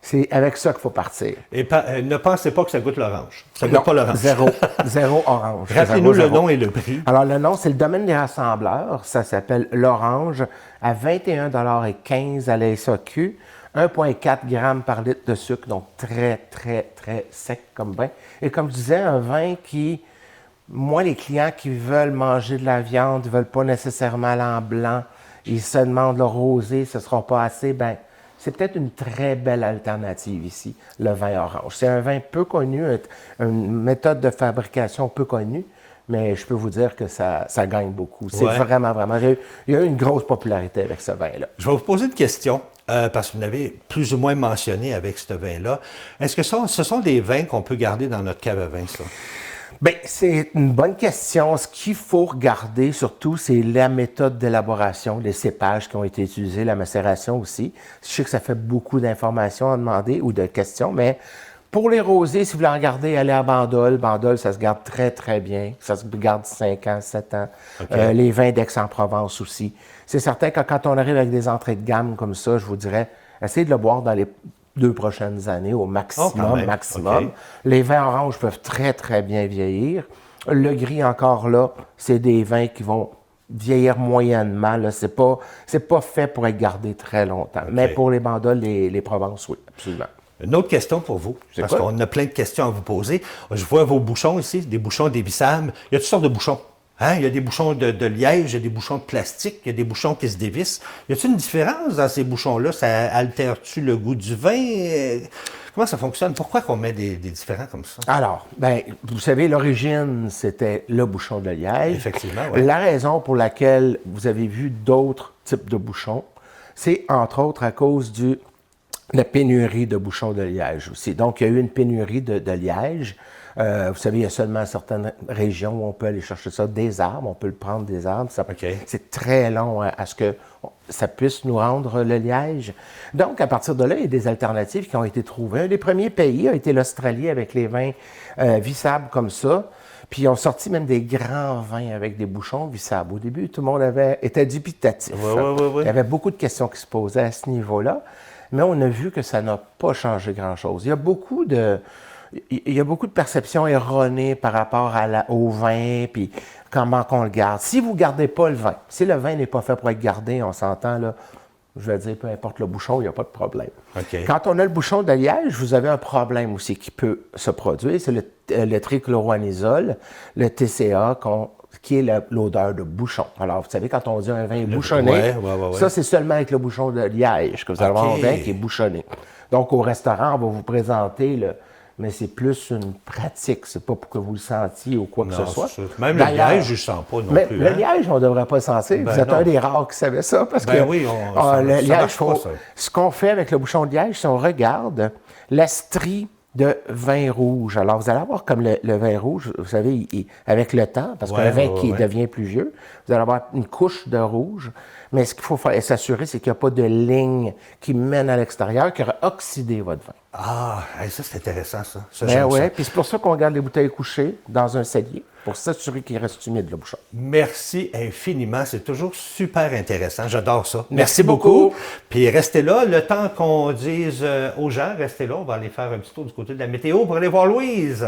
C'est avec ça qu'il faut partir. Et ne pensez pas que ça goûte l'orange. Ça goûte pas l'orange. Zéro orange. Rappelez-nous le nom et le prix. Alors, le nom, c'est le Domaine des Rassembleurs. Ça s'appelle l'Orange, à 21,15 $ à la SAQ. 1,4 g par litre de sucre, donc très, très, très sec comme vin. Et comme je disais, un vin qui, moi, les clients qui veulent manger de la viande, ne veulent pas nécessairement aller en blanc, ils se demandent le rosé, ce ne sera pas assez, c'est peut-être une très belle alternative ici, le vin orange. C'est un vin peu connu, une méthode de fabrication peu connue, mais je peux vous dire que ça gagne beaucoup. C'est vraiment, vraiment... Il y a eu une grosse popularité avec ce vin-là. Je vais vous poser une question. Parce que vous l'avez plus ou moins mentionné avec ce vin-là. Est-ce que ce sont des vins qu'on peut garder dans notre cave à vin, ça? Bien, c'est une bonne question. Ce qu'il faut regarder surtout, c'est la méthode d'élaboration, les cépages qui ont été utilisés, la macération aussi. Je sais que ça fait beaucoup d'informations à demander ou de questions, mais pour les rosés, si vous voulez en garder, allez à Bandol. Bandol, ça se garde très, très bien. Ça se garde 5 ans, 7 ans. Okay. Les vins d'Aix-en-Provence aussi. C'est certain que quand on arrive avec des entrées de gamme comme ça, je vous dirais, essayez de le boire dans les 2 prochaines années au maximum. Okay. Les vins oranges peuvent très, très bien vieillir. Le gris, encore là, c'est des vins qui vont vieillir moyennement. C'est pas fait pour être gardé très longtemps. Okay. Mais pour les Bandoles, les Provences, oui, absolument. Une autre question pour vous, parce qu'on a plein de questions à vous poser. Je vois vos bouchons ici, des bouchons dévissables. Il y a toutes sortes de bouchons. Il y a des bouchons de liège, il y a des bouchons de plastique, il y a des bouchons qui se dévissent. Y a-t-il une différence dans ces bouchons-là? Ça altère-tu le goût du vin? Comment ça fonctionne? Pourquoi qu'on met des différents comme ça? Alors, vous savez, l'origine, c'était le bouchon de liège. Effectivement, oui. La raison pour laquelle vous avez vu d'autres types de bouchons, c'est entre autres à cause de la pénurie de bouchons de liège aussi. Donc, il y a eu une pénurie de liège. Vous savez, il y a seulement certaines régions où on peut aller chercher ça, des arbres, on peut le prendre des arbres. C'est très long à ce que ça puisse nous rendre le liège. Donc, à partir de là, il y a des alternatives qui ont été trouvées. Un des premiers pays a été l'Australie avec les vins vissables comme ça. Puis ils ont sorti même des grands vins avec des bouchons vissables. Au début, tout le monde était dubitatif. Oui. Il y avait beaucoup de questions qui se posaient à ce niveau-là. Mais on a vu que ça n'a pas changé grand-chose. Il y a beaucoup de perceptions erronées par rapport au vin, puis comment qu'on le garde. Si vous ne gardez pas le vin, si le vin n'est pas fait pour être gardé, on s'entend, là, je vais dire, peu importe le bouchon, il n'y a pas de problème. Okay. Quand on a le bouchon de liège, vous avez un problème aussi qui peut se produire, c'est le trichloroanisole, le TCA, qui est l'odeur de bouchon. Alors, vous savez, quand on dit un vin est bouchonné, ça, c'est seulement avec le bouchon de liège que vous allez avoir un vin qui est bouchonné. Donc, au restaurant, on va vous présenter mais c'est plus une pratique. C'est pas pour que vous le sentiez ou quoi que ce soit. Même le liège, je ne sens pas non plus. Le liège, on ne devrait pas le sentir. Vous êtes un des rares qui savait ça. Parce que le liège, ce qu'on fait avec le bouchon de liège, si on regarde la strie de vin rouge. Alors, vous allez avoir comme le vin rouge, vous savez, avec le temps, parce que le vin qui devient plus vieux, vous allez avoir une couche de rouge. Mais ce qu'il faut s'assurer, c'est qu'il n'y a pas de ligne qui mène à l'extérieur, qui aurait oxydé votre vin. Ah, ça, c'est intéressant, ça. Oui, puis c'est pour ça qu'on garde les bouteilles couchées dans un cellier, pour s'assurer qu'il reste humide, le bouchon. Merci infiniment. C'est toujours super intéressant. J'adore ça. Merci beaucoup. Puis restez là. Le temps qu'on dise aux gens, restez là. On va aller faire un petit tour du côté de la météo pour aller voir Louise.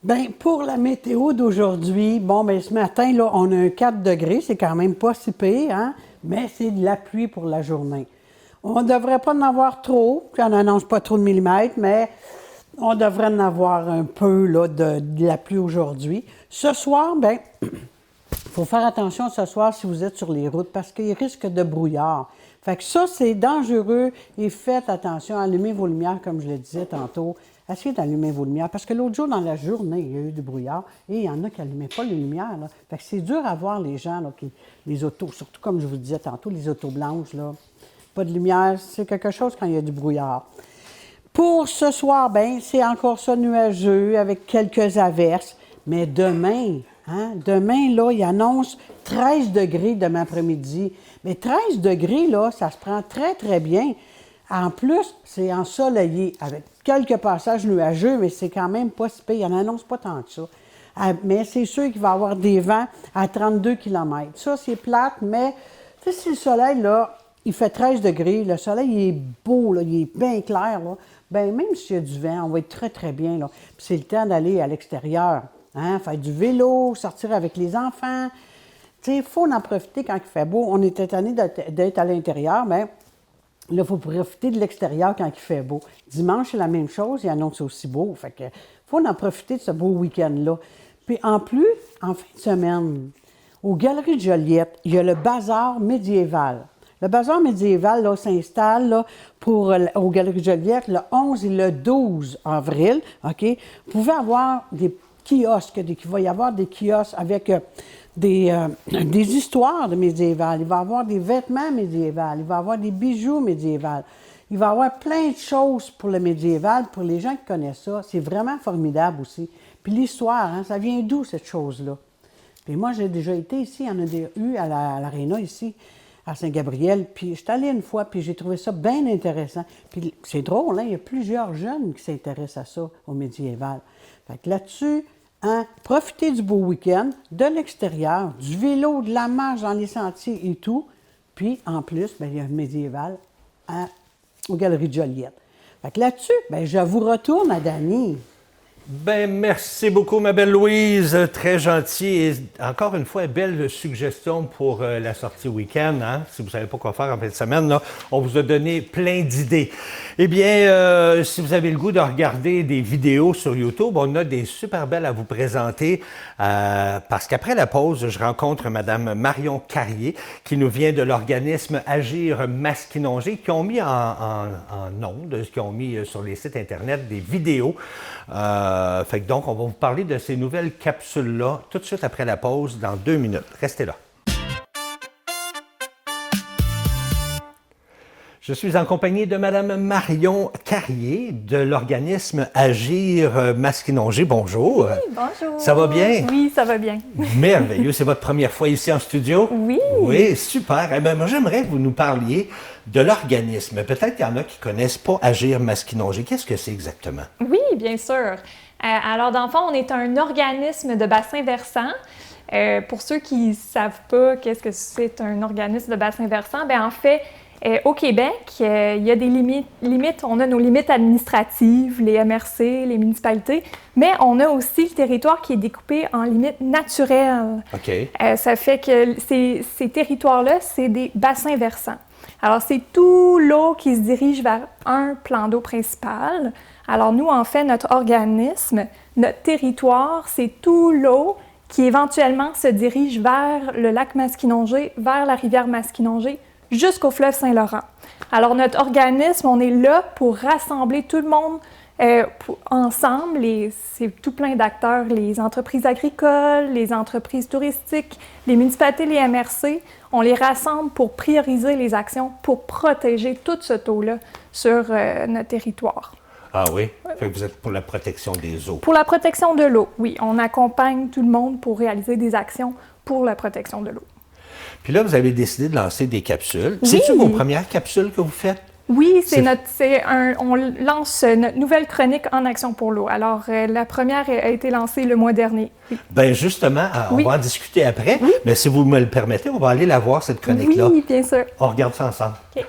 Bien, pour la météo d'aujourd'hui, ce matin, là, on a un 4 degrés. C'est quand même pas si pire, hein? Mais c'est de la pluie pour la journée. On ne devrait pas en avoir trop. On n'annonce pas trop de millimètres, mais on devrait en avoir un peu là, de la pluie aujourd'hui. Ce soir, il faut faire attention ce soir si vous êtes sur les routes parce qu'il risque de brouillard. Fait que ça, c'est dangereux et faites attention, allumez vos lumières, comme je le disais tantôt. Essayez d'allumer vos lumières, parce que l'autre jour, dans la journée, il y a eu du brouillard et il y en a qui n'allumaient pas les lumières. Là. Fait que c'est dur à voir les gens, là, les autos, surtout comme je vous disais tantôt, les autos blanches, là. Pas de lumière, c'est quelque chose quand il y a du brouillard. Pour ce soir, c'est encore ça nuageux avec quelques averses, mais demain, là, il annonce 13 degrés demain après-midi. Mais 13 degrés, là, ça se prend très, très bien. En plus, c'est ensoleillé avec quelques passages nuageux, mais c'est quand même pas si pire. Il n'en annonce pas tant que ça. Mais c'est sûr qu'il va y avoir des vents à 32 km. Ça, c'est plate, mais si le soleil, là, il fait 13 degrés, le soleil il est beau, là, il est bien clair, là, même s'il y a du vent, on va être très, très bien. Là. Puis c'est le temps d'aller à l'extérieur, faire du vélo, sortir avec les enfants. Il faut en profiter quand il fait beau. On était tanné d'être à l'intérieur, mais là, il faut profiter de l'extérieur quand il fait beau. Dimanche, c'est la même chose, il annonce aussi beau. Fait que faut en profiter de ce beau week-end-là. Puis en plus, en fin de semaine, aux Galeries de Joliette, il y a le bazar médiéval. Le bazar médiéval là, s'installe là, aux Galeries de Joliette le 11 et le 12 avril. OK? Vous pouvez avoir des kiosques, il va y avoir des kiosques avec des histoires de médiévales. Il va y avoir des vêtements médiévaux. Il va y avoir des bijoux médiévaux. Il va y avoir plein de choses pour le médiéval, pour les gens qui connaissent ça. C'est vraiment formidable aussi. Puis l'histoire, ça vient d'où cette chose-là? Puis moi, j'ai déjà été ici, il y en a eu à l'Aréna ici, à Saint-Gabriel. Puis je suis allée une fois, puis j'ai trouvé ça bien intéressant. Puis c'est drôle, il y a plusieurs jeunes qui s'intéressent à ça, au médiéval. Fait que là-dessus, profitez du beau week-end, de l'extérieur, du vélo, de la marche dans les sentiers et tout. Puis, en plus, il y a un médiéval aux Galeries de Joliette. Fait que là-dessus, je vous retourne à Dany. Merci beaucoup, ma belle Louise. Très gentil. Et encore une fois, belle suggestion pour la sortie week-end. Si vous ne savez pas quoi faire en fin de semaine, là, on vous a donné plein d'idées. Eh bien, si vous avez le goût de regarder des vidéos sur YouTube, on a des super belles à vous présenter. Parce qu'après la pause, je rencontre Mme Marion Carrier, qui nous vient de l'organisme Agir Masquinongé, qui ont mis en ondes, qui ont mis sur les sites Internet des vidéos. Donc, on va vous parler de ces nouvelles capsules-là tout de suite après la pause, dans 2 minutes. Restez là. Je suis en compagnie de Mme Marion Carrier de l'organisme Agir Masquinongé. Bonjour. Oui, bonjour. Ça va bien? Oui, ça va bien. Merveilleux. C'est votre première fois ici en studio? Oui. Oui, super. Eh bien, moi, j'aimerais que vous nous parliez de l'organisme. Peut-être qu'il y en a qui ne connaissent pas Agir Masquinongé. Qu'est-ce que c'est exactement? Oui, bien sûr. Alors, dans le fond, on est un organisme de bassin versant. Pour ceux qui ne savent pas qu'est-ce que c'est un organisme de bassin versant, en fait, au Québec, il y a des limites. On a nos limites administratives, les MRC, les municipalités, mais on a aussi le territoire qui est découpé en limites naturelles. OK. Ça fait que ces territoires-là, c'est des bassins versants. Alors, c'est tout l'eau qui se dirige vers un plan d'eau principal. Alors, nous, en fait, notre organisme, notre territoire, c'est tout l'eau qui éventuellement se dirige vers le lac Masquinongé, vers la rivière Masquinongé, jusqu'au fleuve Saint-Laurent. Alors, notre organisme, on est là pour rassembler tout le monde Ensemble, c'est tout plein d'acteurs, les entreprises agricoles, les entreprises touristiques, les municipalités, les MRC, on les rassemble pour prioriser les actions pour protéger tout ce taux-là sur notre territoire. Ah oui? Fait que vous êtes pour la protection des eaux. Pour la protection de l'eau, oui. On accompagne tout le monde pour réaliser des actions pour la protection de l'eau. Puis là, vous avez décidé de lancer des capsules. Oui. C'est-tu vos premières capsules que vous faites? Oui, on lance notre nouvelle chronique En action pour l'eau. Alors, la première a été lancée le mois dernier. Oui. Bien, justement, on va en discuter après. Oui. Mais si vous me le permettez, on va aller la voir, cette chronique-là. Oui, bien sûr. On regarde ça ensemble. OK.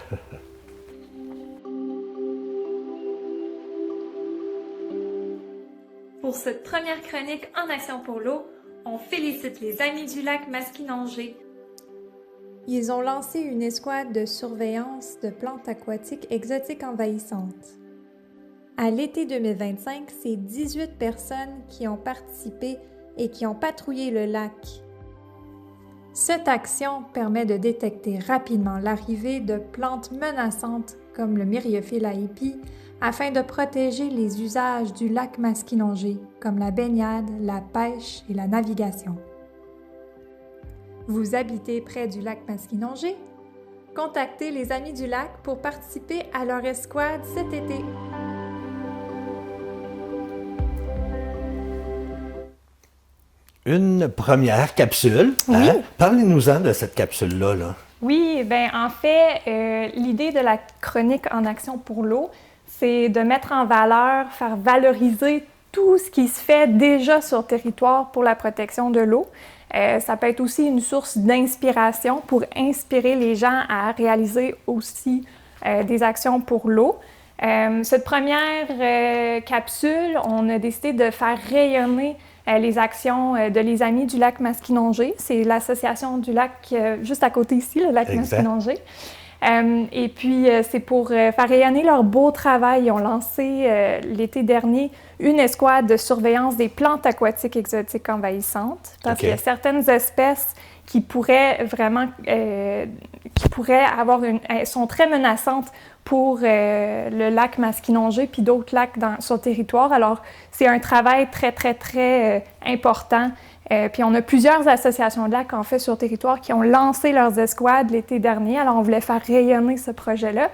Pour cette première chronique En action pour l'eau, on félicite les Amis du lac Masquinongé. Ils ont lancé une escouade de surveillance de plantes aquatiques exotiques envahissantes. À l'été 2025, c'est 18 personnes qui ont participé et qui ont patrouillé le lac. Cette action permet de détecter rapidement l'arrivée de plantes menaçantes comme le myriophylle à épis afin de protéger les usages du lac Masquinongé comme la baignade, la pêche et la navigation. Vous habitez près du lac Masquinongé? Contactez les Amis du lac pour participer à leur escouade cet été. Une première capsule. Oui. Hein? Parlez-nous-en de cette capsule-là. Là. Oui, bien en fait, l'idée de la chronique En action pour l'eau, c'est de mettre en valeur, faire valoriser tout ce qui se fait déjà sur le territoire pour la protection de l'eau. Ça peut être aussi une source d'inspiration pour inspirer les gens à réaliser aussi des actions pour l'eau. Cette première capsule, on a décidé de faire rayonner les actions de les Amis du lac Masquinongé. C'est l'association du lac juste à côté ici, le lac Masquinongé. Et puis, c'est pour faire rayonner leur beau travail. Ils ont lancé l'été dernier une escouade de surveillance des plantes aquatiques exotiques envahissantes. Parce qu'il y a certaines espèces qui pourraient vraiment, sont très menaçantes pour le lac Masquinongé puis d'autres lacs sur le territoire. Alors, c'est un travail très, très, très important. Puis on a plusieurs associations de lacs, en fait, sur le territoire qui ont lancé leurs escouades l'été dernier. Alors, on voulait faire rayonner ce projet-là.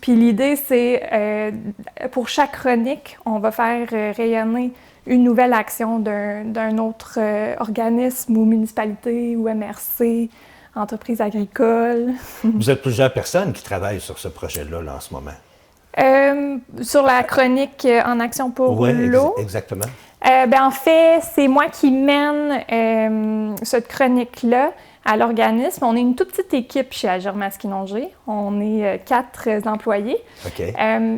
Puis l'idée, c'est, pour chaque chronique, on va faire rayonner une nouvelle action d'un autre organisme ou municipalité ou MRC, entreprise agricole. Vous êtes plusieurs personnes qui travaillent sur ce projet-là là, en ce moment. Sur la chronique En action pour l'eau. Exactement. En fait, c'est moi qui mène cette chronique-là à l'organisme. On est une toute petite équipe chez Agir Masquinongé. On est 4 employés. Okay.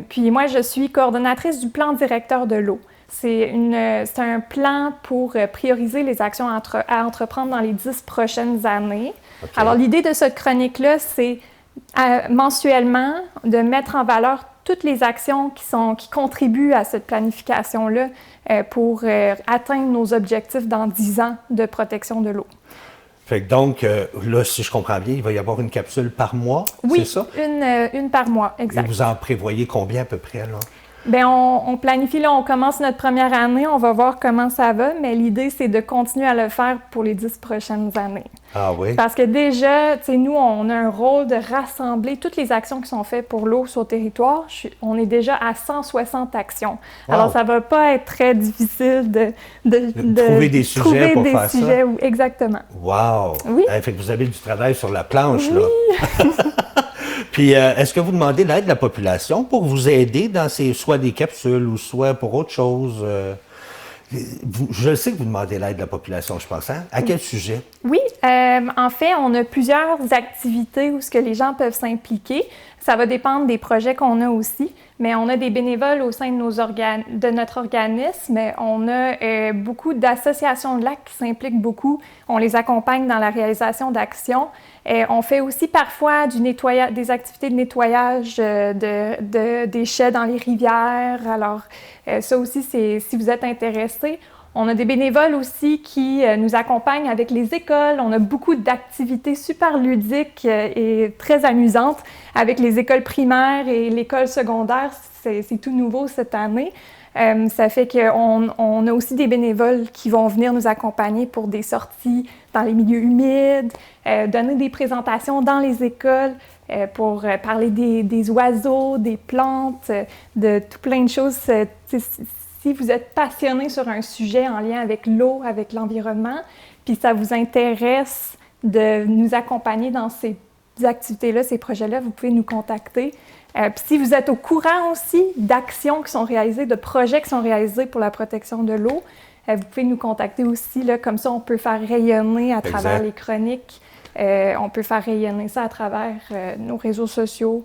Puis moi, je suis coordonnatrice du plan directeur de l'eau. C'est un plan pour prioriser les actions à entreprendre dans les 10 prochaines années. Okay. Alors, l'idée de cette chronique-là, c'est mensuellement de mettre en valeur toutes les actions qui contribuent à cette planification-là pour atteindre nos objectifs dans 10 ans de protection de l'eau. Fait que donc, là, si je comprends bien, il va y avoir une capsule par mois, c'est ça? Oui, une par mois, exact. Et vous en prévoyez combien à peu près, là? Bien, on planifie, là, on commence notre première année, on va voir comment ça va, mais l'idée, c'est de continuer à le faire pour les 10 prochaines années. Ah oui? Parce que déjà, tu sais, nous, on a un rôle de rassembler toutes les actions qui sont faites pour l'eau sur le territoire. On est déjà à 160 actions. Wow. Alors, ça va pas être très difficile de trouver des sujets pour faire ça. Exactement. Wow! Oui. Fait que vous avez du travail sur la planche, là. Puis, est-ce que vous demandez l'aide de la population pour vous aider dans soit des capsules ou soit pour autre chose? Je sais que vous demandez l'aide de la population, je pense. Hein? À quel sujet? Oui, en fait, on a plusieurs activités où les gens peuvent s'impliquer. Ça va dépendre des projets qu'on a aussi, mais on a des bénévoles au sein de notre organisme. On a beaucoup d'associations de lacs qui s'impliquent beaucoup. On les accompagne dans la réalisation d'actions. On fait aussi parfois des activités de nettoyage de déchets dans les rivières. Alors, ça aussi, si vous êtes intéressé, On a des bénévoles aussi qui nous accompagnent avec les écoles. On a beaucoup d'activités super ludiques et très amusantes avec les écoles primaires et l'école secondaire. C'est tout nouveau cette année. Ça fait qu'on a aussi des bénévoles qui vont venir nous accompagner pour des sorties dans les milieux humides, donner des présentations dans les écoles pour parler des oiseaux, des plantes, de tout plein de choses. Si vous êtes passionné sur un sujet en lien avec l'eau, avec l'environnement, puis ça vous intéresse de nous accompagner dans ces activités-là, ces projets-là, vous pouvez nous contacter. Puis si vous êtes au courant aussi d'actions qui sont réalisées, de projets qui sont réalisés pour la protection de l'eau, vous pouvez nous contacter aussi. Là, comme ça, on peut faire rayonner à travers les chroniques. On peut faire rayonner ça à travers nos réseaux sociaux,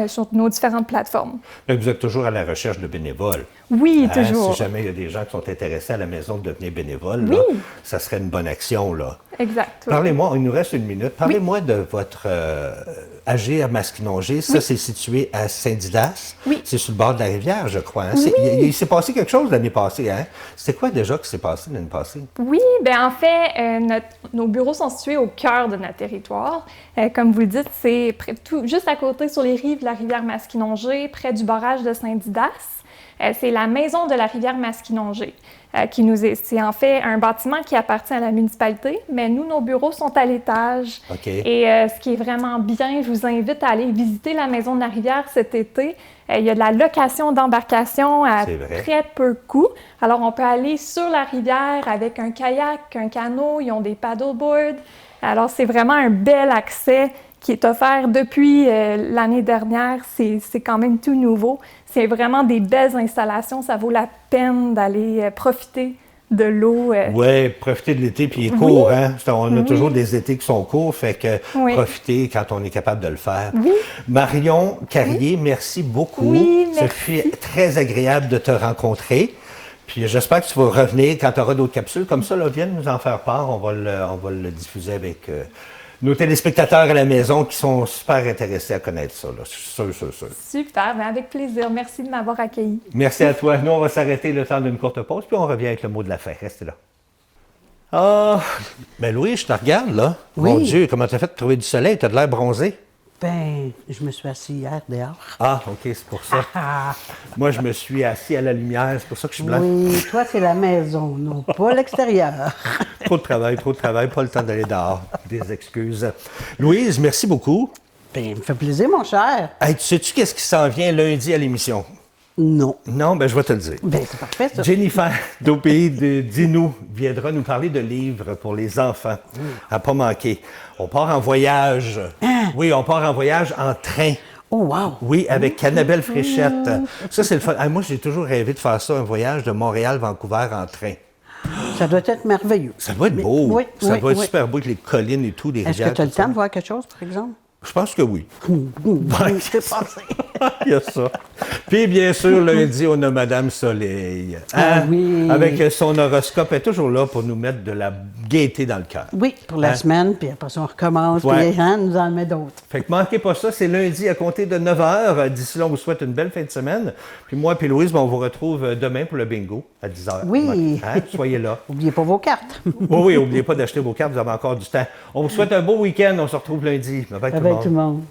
sur nos différentes plateformes. Mais vous êtes toujours à la recherche de bénévoles. Oui, toujours. Si jamais il y a des gens qui sont intéressés à la maison de devenir bénévoles, là, ça serait une bonne action. Là. Exact. Parlez-moi, il nous reste une minute, parlez-moi de votre AG à Masquinongé. Ça, c'est situé à Saint-Didas. Oui. C'est sur le bord de la rivière, je crois. Hein? Oui. Il s'est passé quelque chose l'année passée. Hein? C'était quoi déjà qui s'est passé l'année passée? Oui, bien en fait, nos bureaux sont situés au cœur de notre territoire. Comme vous le dites, c'est juste à côté sur les rives de la rivière Masquinongé, près du barrage de Saint-Didas. C'est la maison de la rivière Masquinongé c'est en fait un bâtiment qui appartient à la municipalité, mais nous, nos bureaux sont à l'étage. Okay. Et ce qui est vraiment bien, je vous invite à aller visiter la maison de la rivière cet été. Il y a de la location d'embarcation à très peu coût. Alors, on peut aller sur la rivière avec un kayak, un canot, ils ont des paddleboards. Alors, c'est vraiment un bel accès qui est offert depuis l'année dernière. C'est quand même tout nouveau. C'est vraiment des belles installations. Ça vaut la peine d'aller profiter de l'eau. Oui, profiter de l'été, puis il est court. Hein? On a toujours des étés qui sont courts, fait que profiter quand on est capable de le faire. Oui. Marion Carrier, merci beaucoup. Oui, merci. Ça fait très agréable de te rencontrer. Puis j'espère que tu vas revenir quand tu auras d'autres capsules. Comme ça, là, viens nous en faire part. On va le diffuser avec nos téléspectateurs à la maison qui sont super intéressés à connaître ça. Là. Sûr. Super, bien avec plaisir. Merci de m'avoir accueilli. Merci à toi. Nous, on va s'arrêter le temps d'une courte pause, puis on revient avec le mot de la fin. Restez là. Ah, ben Louis, je te regarde, là. Oui. Mon Dieu, comment t'as fait de trouver du soleil? T'as de l'air bronzé. Ben, je me suis assis hier dehors. Ah, OK, c'est pour ça. Moi, je me suis assis à la lumière, c'est pour ça que je suis blanc. Oui, toi, c'est la maison, non pas l'extérieur. Trop de travail, pas le temps d'aller dehors. Des excuses. Louise, merci beaucoup. Ben, il me fait plaisir, mon cher. Hey, tu sais-tu qu'est-ce qui s'en vient lundi à l'émission? Non. Non, ben je vais te le dire. Ben, c'est parfait, ça. Jennifer d'Au Pays de Dinou viendra nous parler de livres pour les enfants. À pas manquer. On part en voyage. Oui, on part en voyage en train. Oh, wow! Oui, avec Annabelle Fréchette. Ça, c'est le fun. Moi, j'ai toujours rêvé de faire ça, un voyage de Montréal-Vancouver en train. Ça doit être merveilleux. Ça doit être beau. Oui, ça doit être super beau avec les collines et tout, les rivières. Est-ce que tu as le temps de voir quelque chose, par exemple? Je pense que oui. C'est passé. Il y a ça. Puis, bien sûr, lundi, on a Madame Soleil. Ah oui. Avec son horoscope, elle est toujours là pour nous mettre de la gaieté dans le cœur. Oui, pour la semaine, puis après ça, on recommence, puis les gens nous en mettent d'autres. Fait que manquez pas ça, c'est lundi à compter de 9h. D'ici là, on vous souhaite une belle fin de semaine. Puis moi et Louise, on vous retrouve demain pour le bingo à 10h. Oui. Soyez là. N'oubliez pas vos cartes. Oui, n'oubliez pas d'acheter vos cartes, vous avez encore du temps. On vous souhaite un beau week-end, on se retrouve lundi. Bye bye tout le monde.